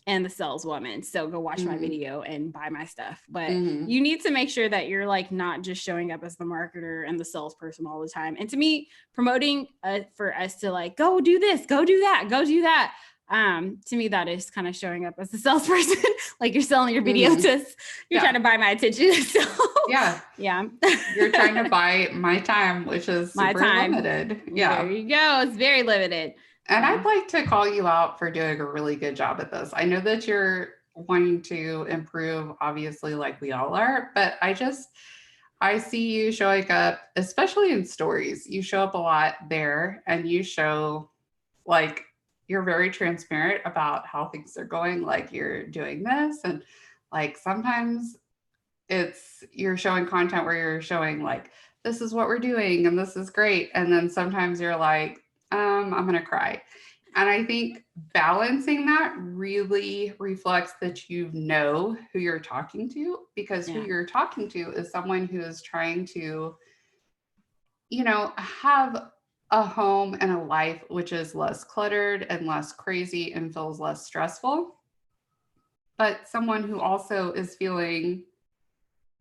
and the saleswoman. So go watch my video and buy my stuff. But you need to make sure that you're like not just showing up as the marketer and the salesperson all the time. And to me, promoting for us to like, go do this, go do that, go do that. To me, that is kind of showing up as the salesperson. Like you're selling your video to, you're trying to buy my attention. So yeah. You're trying to buy my time, which is super limited. Yeah. There you go. It's very limited. And I'd like to call you out for doing a really good job at this. I know that you're wanting to improve, obviously, like we all are, but I see you showing up, especially in stories. You show up a lot there, and you show like you're very transparent about how things are going, like you're doing this. And like sometimes you're showing content where you're showing like, this is what we're doing and this is great. And then sometimes you're like, I'm going to cry. And I think balancing that really reflects that you know who you're talking to, because who you're talking to is someone who is trying to, you know, have a home and a life which is less cluttered and less crazy and feels less stressful. But someone who also is feeling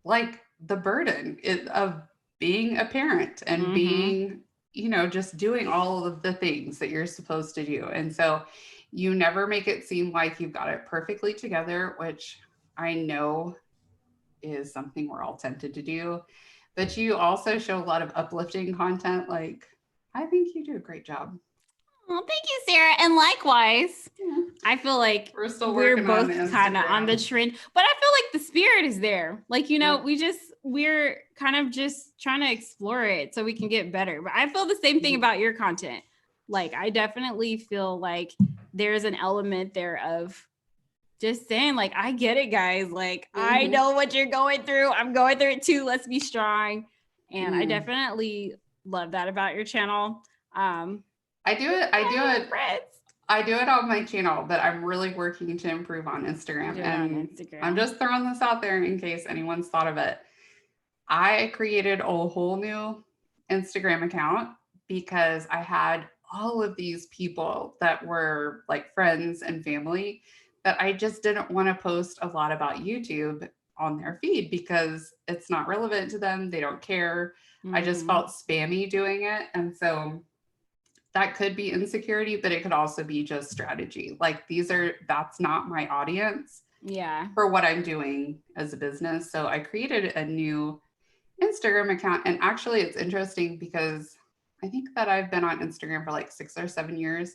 like the burden of being a parent and being, you know, just doing all of the things that you're supposed to do. And so you never make it seem like you've got it perfectly together, which I know is something we're all tempted to do. but you also show a lot of uplifting content. Like, I think you do a great job. Well, thank you, Sarah. And likewise, I feel like we're both kind of on the trend, but I feel like the spirit is there. Like, you know, we're kind of just trying to explore it so we can get better. But I feel the same thing about your content. Like, I definitely feel like there's an element there of just saying, like, I get it, guys. Like, I know what you're going through. I'm going through it too. Let's be strong. And I definitely love that about your channel. I do it on my channel, but I'm really working to improve on Instagram. I'm just throwing this out there in case anyone's thought of it. I created a whole new Instagram account because I had all of these people that were like friends and family that I just didn't want to post a lot about YouTube on their feed because it's not relevant to them. They don't care. I just felt spammy doing it. And so that could be insecurity, but it could also be just strategy. Like that's not my audience for what I'm doing as a business. So I created a new Instagram account. And actually it's interesting because I think that I've been on Instagram for like 6 or 7 years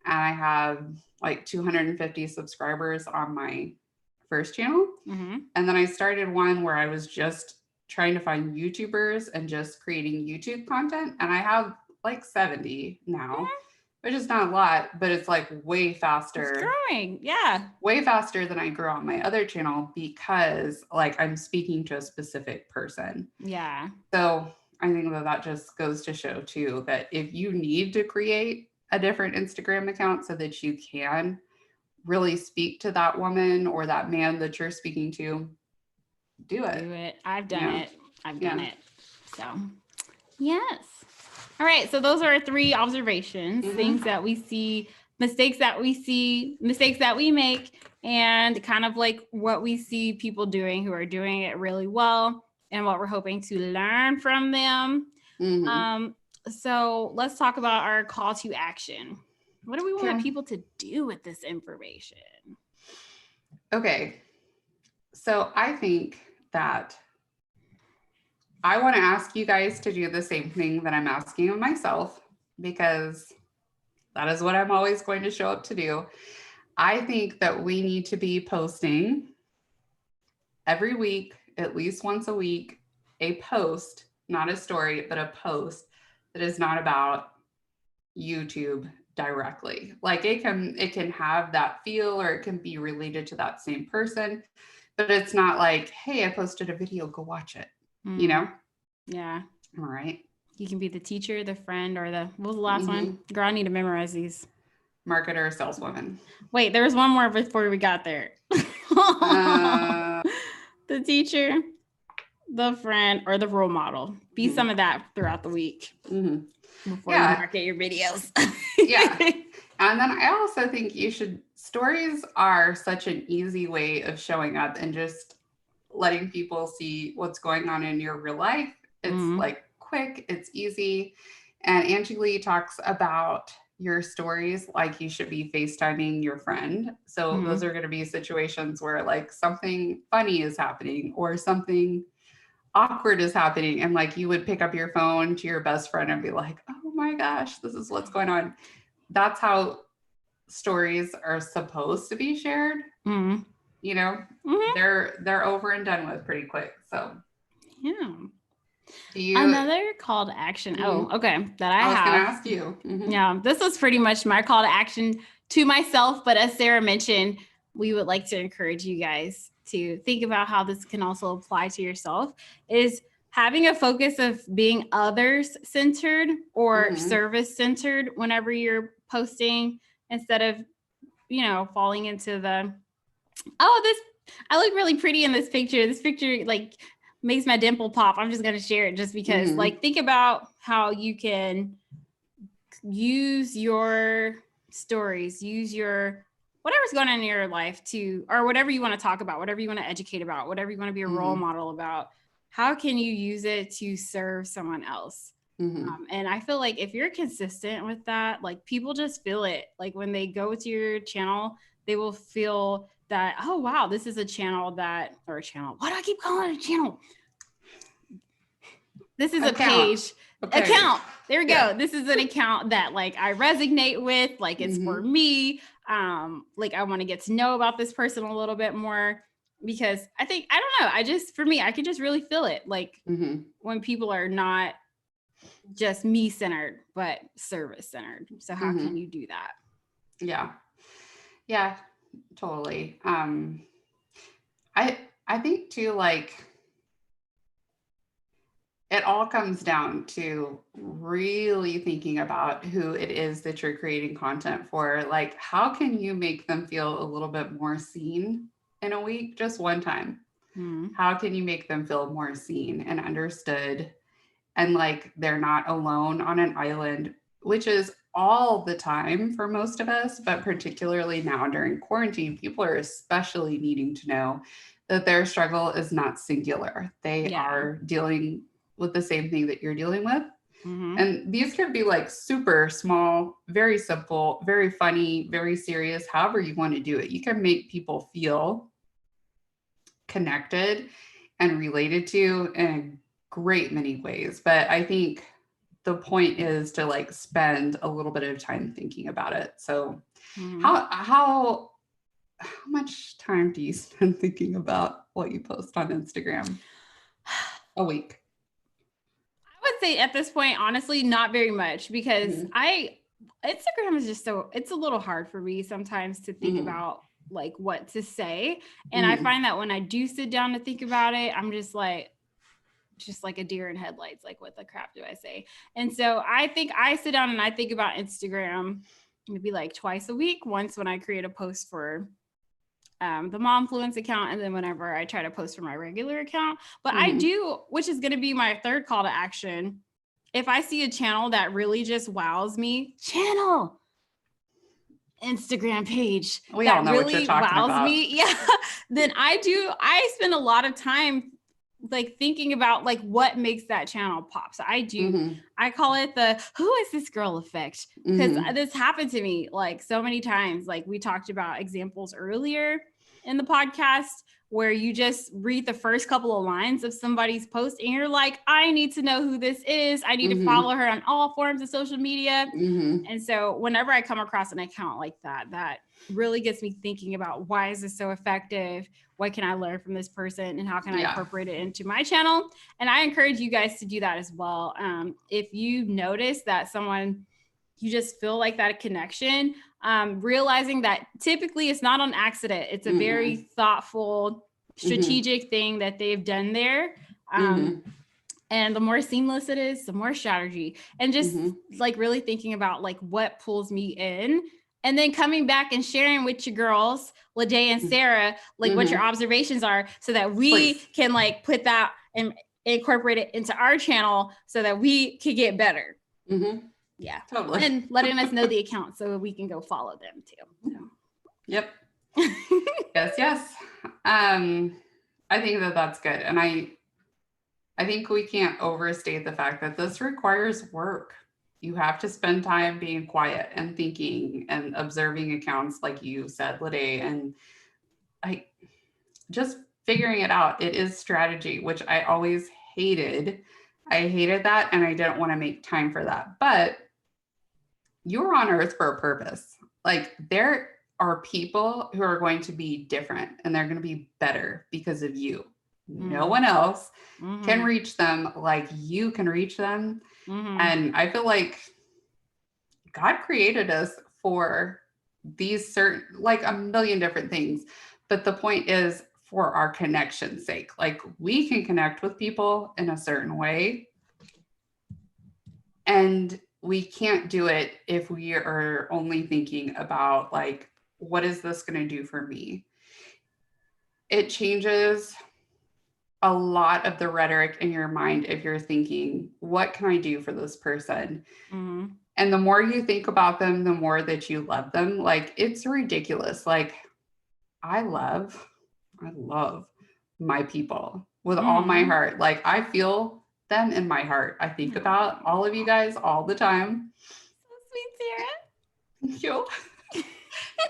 and I have like 250 subscribers on my first channel. And then I started one where I was just trying to find YouTubers and just creating YouTube content. And I have like 70 now, which is not a lot, but it's like way faster. It's growing. Way faster than I grew on my other channel because like I'm speaking to a specific person. So I think that just goes to show too, that if you need to create a different Instagram account so that you can really speak to that woman or that man that you're speaking to, do it. I've done it. I've done it. So yes. All right. So those are our 3 observations, things that we see, mistakes that we see, mistakes that we make, and kind of like what we see people doing who are doing it really well and what we're hoping to learn from them. So let's talk about our call to action. What do we want people to do with this information? Okay. So I think that I want to ask you guys to do the same thing that I'm asking of myself, because that is what I'm always going to show up to do. I think that we need to be posting every week, at least once a week, a post, not a story, but a post that is not about YouTube directly. Like it can have that feel or it can be related to that same person, but it's not like, hey, I posted a video, go watch it. You know? Yeah. All right. You can be the teacher, the friend, or what was the last one? Girl, I need to memorize these. Marketer, saleswoman. Wait, there was one more before we got there. The teacher, the friend, or the role model. Be some of that throughout the week before you market your videos. And then I also think stories are such an easy way of showing up and just letting people see what's going on in your real life. It's like quick, it's easy. And Angie Lee talks about your stories like you should be FaceTiming your friend. So those are going to be situations where like something funny is happening or something awkward is happening. And like you would pick up your phone to your best friend and be like, oh my gosh, this is what's going on. That's how stories are supposed to be shared. You know, they're over and done with pretty quick. So another call to action. Oh, okay. That I have. I was going to ask you. Yeah, this was pretty much my call to action to myself. But as Sarah mentioned, we would like to encourage you guys to think about how this can also apply to yourself, is having a focus of being others centered or service centered whenever you're posting, instead of, falling into I look really pretty in this picture. This picture like makes my dimple pop. I'm just going to share it just because like, think about how you can use your stories, use your whatever's going on in your life or whatever you want to talk about, whatever you want to educate about, whatever you want to be a role model about. How can you use it to serve someone else? And I feel like if you're consistent with that, like people just feel it. Like when they go to your channel, they will feel that, oh, wow, this is a channel. Why do I keep calling it a channel? This is a page. Account. There we go. This is an account that like I resonate with, like it's for me. Like I want to get to know about this person a little bit more, because I think, I don't know, for me, I can just really feel it. Like when people are not just me centered, but service centered. So how can you do that? Yeah, totally. I think too, like, it all comes down to really thinking about who it is that you're creating content for. Like, how can you make them feel a little bit more seen in a week, just one time? How can you make them feel more seen and understood? And like, they're not alone on an island, which is all the time for most of us, but particularly now during quarantine, people are especially needing to know that their struggle is not singular. They are dealing with the same thing that you're dealing with. And these could be like super small, very simple, very funny, very serious, however you want to do it. You can make people feel connected and related to in a great many ways. But I think the point is to like spend a little bit of time thinking about it. So how much time do you spend thinking about what you post on Instagram a week? I would say at this point, honestly, not very much, because Instagram is just it's a little hard for me sometimes to think about like what to say. And I find that when I do sit down to think about it, I'm just like a deer in headlights. Like, what the crap do I say? And so I think I sit down and I think about Instagram maybe like twice a week. Once when I create a post for the Momfluence account, and then whenever I try to post for my regular account. But I do, which is going to be my third call to action, if I see a channel that really just wows me, Instagram page we all know really what you're talking wows about. Me, then I spend a lot of time like thinking about like what makes that channel pop. So I call it the who is this girl effect, because this happened to me like so many times. Like we talked about examples earlier in the podcast where you just read the first couple of lines of somebody's post and you're like, I need to know who this is. I need to follow her on all forms of social media. And so whenever I come across an account like that, that really gets me thinking about why is this so effective? What can I learn from this person, and how can I incorporate it into my channel? And I encourage you guys to do that as well. If you notice that you just feel like that connection, realizing that typically it's not on accident. It's a very thoughtful, strategic thing that they've done there. And the more seamless it is, the more strategy, and just like really thinking about like what pulls me in, and then coming back and sharing with your girls, Ladae and Sarah, like what your observations are, so that we can like put that and incorporate it into our channel so that we can get better. Yeah, totally. And letting us know the account so we can go follow them too. So. Yep. Yes. I think that's good. And I think we can't overstate the fact that this requires work. You have to spend time being quiet and thinking and observing accounts, like you said, Ladae, and just figuring it out. It is strategy, which I always hated. I hated that, and I didn't want to make time for that. But you're on Earth for a purpose. Like, there are people who are going to be different, and they're going to be better because of you. No one else can reach them like you can reach them. And I feel like God created us for these certain, like a million different things. But the point is for our connection's sake. Like, we can connect with people in a certain way, and we can't do it if we are only thinking about like, what is this going to do for me? It changes a lot of the rhetoric in your mind if you're thinking, what can I do for this person? And the more you think about them, the more that you love them. Like, it's ridiculous. Like, I love my people with all my heart. Like, I feel them in my heart. I think about all of you guys all the time. So sweet, Sarah. Thank you.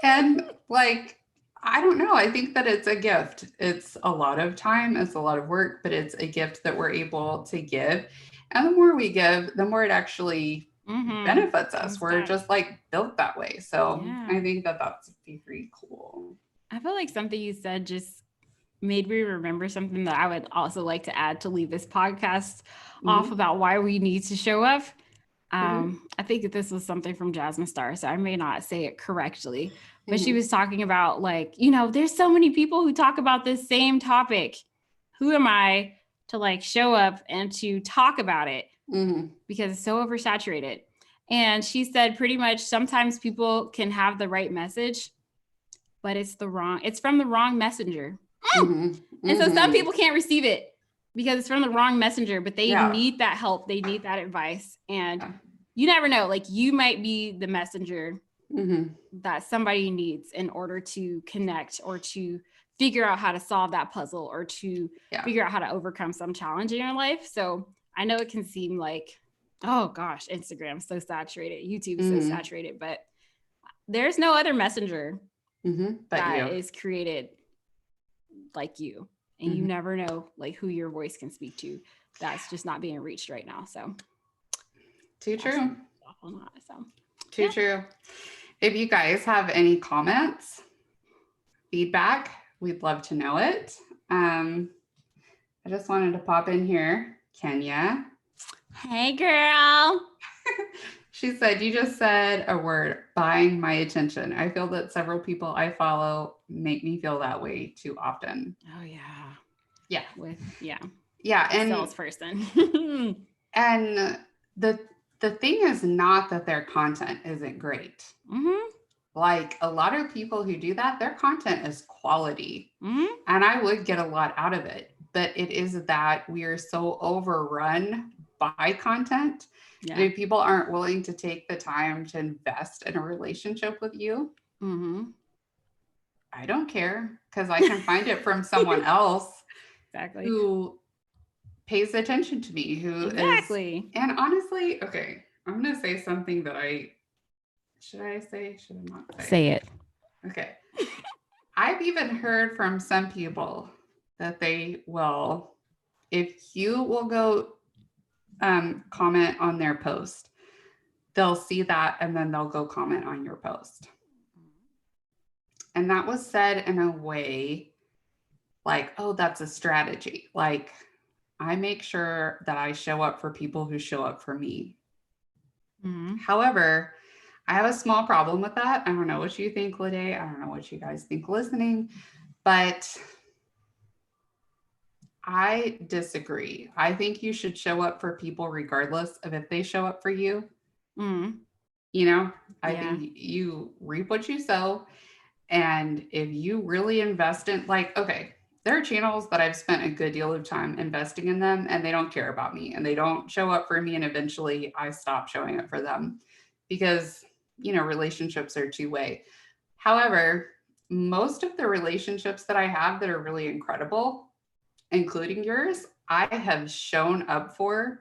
And like, I don't know. I think that it's a gift. It's a lot of time. It's a lot of work, but it's a gift that we're able to give. And the more we give, the more it actually benefits us. We're back. just like built that way. So Yeah. I think that that's very cool. I feel like something you said just made me remember something that I would also like to add to leave this podcast off about why we need to show up. I think that this was something from Jasmine Star, so I may not say it correctly, but she was talking about like, you know, there's so many people who talk about this same topic. Who am I to like show up and to talk about it because it's so oversaturated? And she said pretty much sometimes people can have the right message, but it's from the wrong messenger. And so some people can't receive it because it's from the wrong messenger, but they need that help. They need that advice. And you never know, like you might be the messenger that somebody needs in order to connect or to figure out how to solve that puzzle or to figure out how to overcome some challenge in your life. So I know it can seem like, oh gosh, Instagram's so saturated, YouTube's so saturated, but there's no other messenger that is created like you. And you never know like who your voice can speak to that's just not being reached right now. So too true. Too true. If you guys have any comments, feedback, we'd love to know it. I just wanted to pop in here. Kenya. Hey girl. She said, you just said a word, buying my attention. I feel that several people I follow make me feel that way too often. Oh yeah. Yeah. Yeah. And salesperson. And the thing is not that their content isn't great. Like a lot of people who do that, their content is quality. And I would get a lot out of it. But it is that we are so overrun by content. And if people aren't willing to take the time to invest in a relationship with you, I don't care because I can find it from someone else who pays attention to me, who is. And honestly, okay, I'm going to say something that should I say? Should I not say? Say it. Okay. I've even heard from some people that they will, if you will go comment on their post, they'll see that and then they'll go comment on your post. And that was said in a way like, oh, that's a strategy. Like I make sure that I show up for people who show up for me. However, I have a small problem with that. I don't know what you think, Lede. I don't know what you guys think listening, but I disagree. I think you should show up for people regardless of if they show up for you. You know, I think you reap what you sow. And if you really invest in, like, okay, there are channels that I've spent a good deal of time investing in them and they don't care about me and they don't show up for me. And eventually I stop showing up for them because, you know, relationships are two-way. However, most of the relationships that I have that are really incredible, including yours, I have shown up for,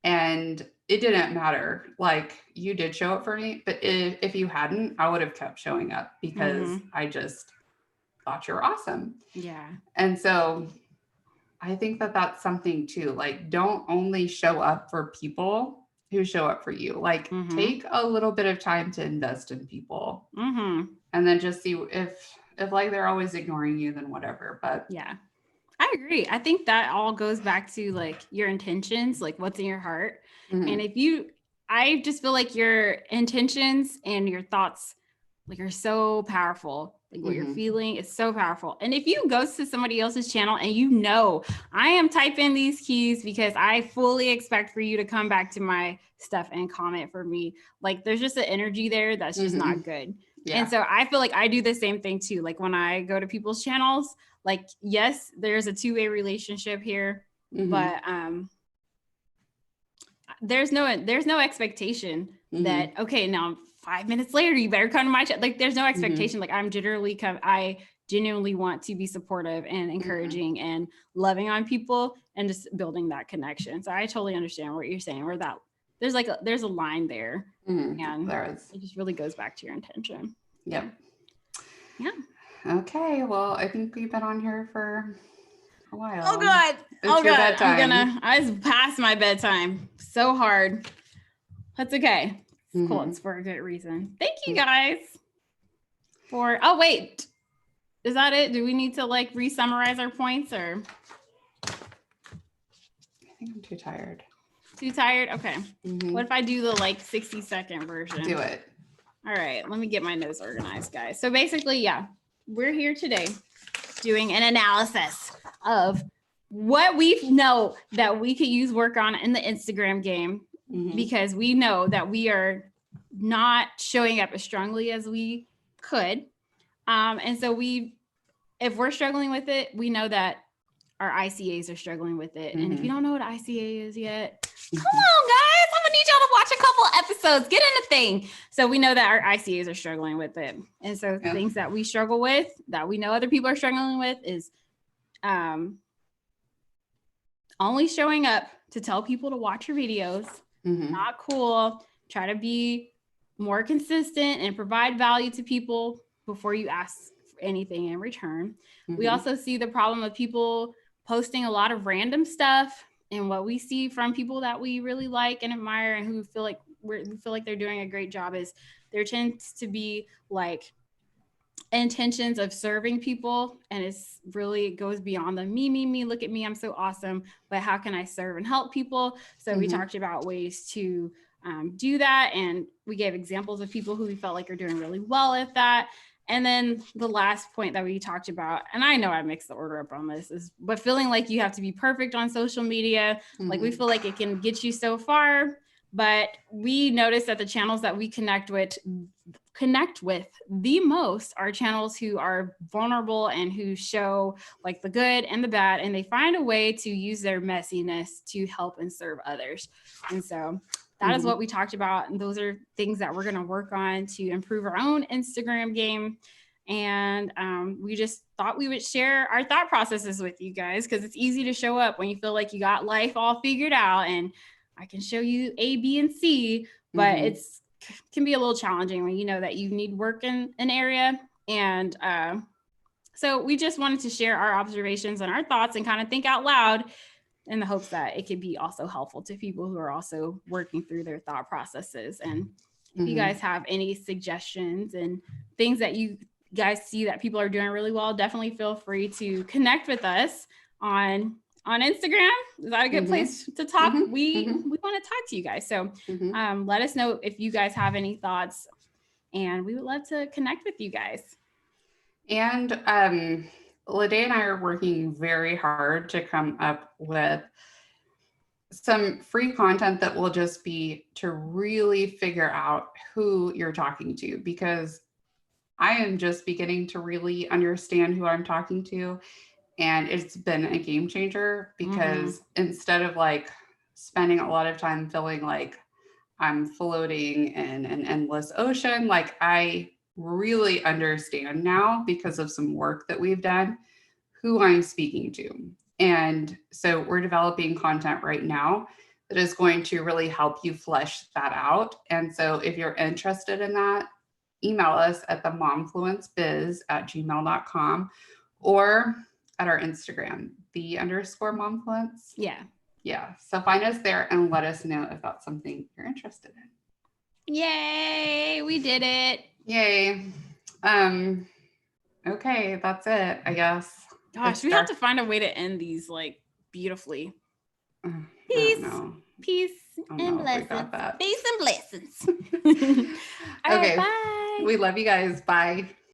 and it didn't matter. Like you did show up for me, but if you hadn't, I would have kept showing up because I just thought you're awesome. Yeah. And so I think that that's something too. Like don't only show up for people who show up for you. Like take a little bit of time to invest in people and then just see if like they're always ignoring you, then whatever. But yeah. I agree. I think that all goes back to like your intentions, like what's in your heart. And I just feel like your intentions and your thoughts like are so powerful. Like what you're feeling is so powerful. And if you go to somebody else's channel and you know, I am typing these keys because I fully expect for you to come back to my stuff and comment for me. Like there's just an energy there that's just not good. Yeah. And so I feel like I do the same thing too. Like when I go to people's channels, like, yes, there's a two-way relationship here, but there's no expectation that, okay, now 5 minutes later, you better come to my chat. Like there's no expectation. Like I genuinely want to be supportive and encouraging and loving on people and just building that connection. So I totally understand what you're saying, where that there's a line there and it just really goes back to your intention. Yep. Yeah. Okay. Well, I think we've been on here for a while. Oh God. It's your bedtime. I was past my bedtime. So hard. That's okay. It's cool. It's for a good reason. Thank you guys oh wait. Is that it? Do we need to like re-summarize our points or? I think I'm too tired. Too tired? Okay. What if I do the like 60-second version? Do it. All right. Let me get my notes organized, guys. So basically, yeah, we're here today doing an analysis of what we know that we could use work on in the Instagram game because we know that we are not showing up as strongly as we could. And so if we're struggling with it, we know that our ICAs are struggling with it. And if you don't know what ICA is yet, come on, guys. I'm going to need y'all to watch a couple episodes. Get in the thing. So we know that our ICAs are struggling with it. And so things that we struggle with, that we know other people are struggling with is only showing up to tell people to watch your videos. Not cool. Try to be more consistent and provide value to people before you ask for anything in return. We also see the problem of people posting a lot of random stuff, and what we see from people that we really like and admire and who feel like we feel like they're doing a great job is there tends to be like intentions of serving people, and it goes beyond the me, look at me, I'm so awesome, but how can I serve and help people? So we talked about ways to do that, and we gave examples of people who we felt like are doing really well at that. And then the last point that we talked about, and I know I mixed the order up on this, but feeling like you have to be perfect on social media. Like we feel like it can get you so far, but we notice that the channels that we connect with the most are channels who are vulnerable and who show like the good and the bad, and they find a way to use their messiness to help and serve others. And so that is what we talked about. And those are things that we're going to work on to improve our own Instagram game. And we just thought we would share our thought processes with you guys, because it's easy to show up when you feel like you got life all figured out and I can show you A, B, and C, but it's can be a little challenging when you know that you need work in an area. And so we just wanted to share our observations and our thoughts and kind of think out loud in the hopes that it could be also helpful to people who are also working through their thought processes. And if you guys have any suggestions and things that you guys see that people are doing really well, definitely feel free to connect with us on Instagram. Is that a good place to talk? We want to talk to you guys. So let us know if you guys have any thoughts, and we would love to connect with you guys. And Lede and I are working very hard to come up with some free content that will just be to really figure out who you're talking to, because I am just beginning to really understand who I'm talking to. And it's been a game changer, because instead of like spending a lot of time feeling like I'm floating in an endless ocean, like I really understand now, because of some work that we've done, who I'm speaking to. And so we're developing content right now that is going to really help you flesh that out. And so if you're interested in that, email us at themomfluencebiz@gmail.com or at our Instagram, _momfluence. Yeah. So find us there and let us know if that's something you're interested in. Yay, we did it. Yay. Okay, that's it, I guess. Gosh, we have to find a way to end these like beautifully. Peace and blessings. Peace and blessings. Okay. Bye. We love you guys. Bye.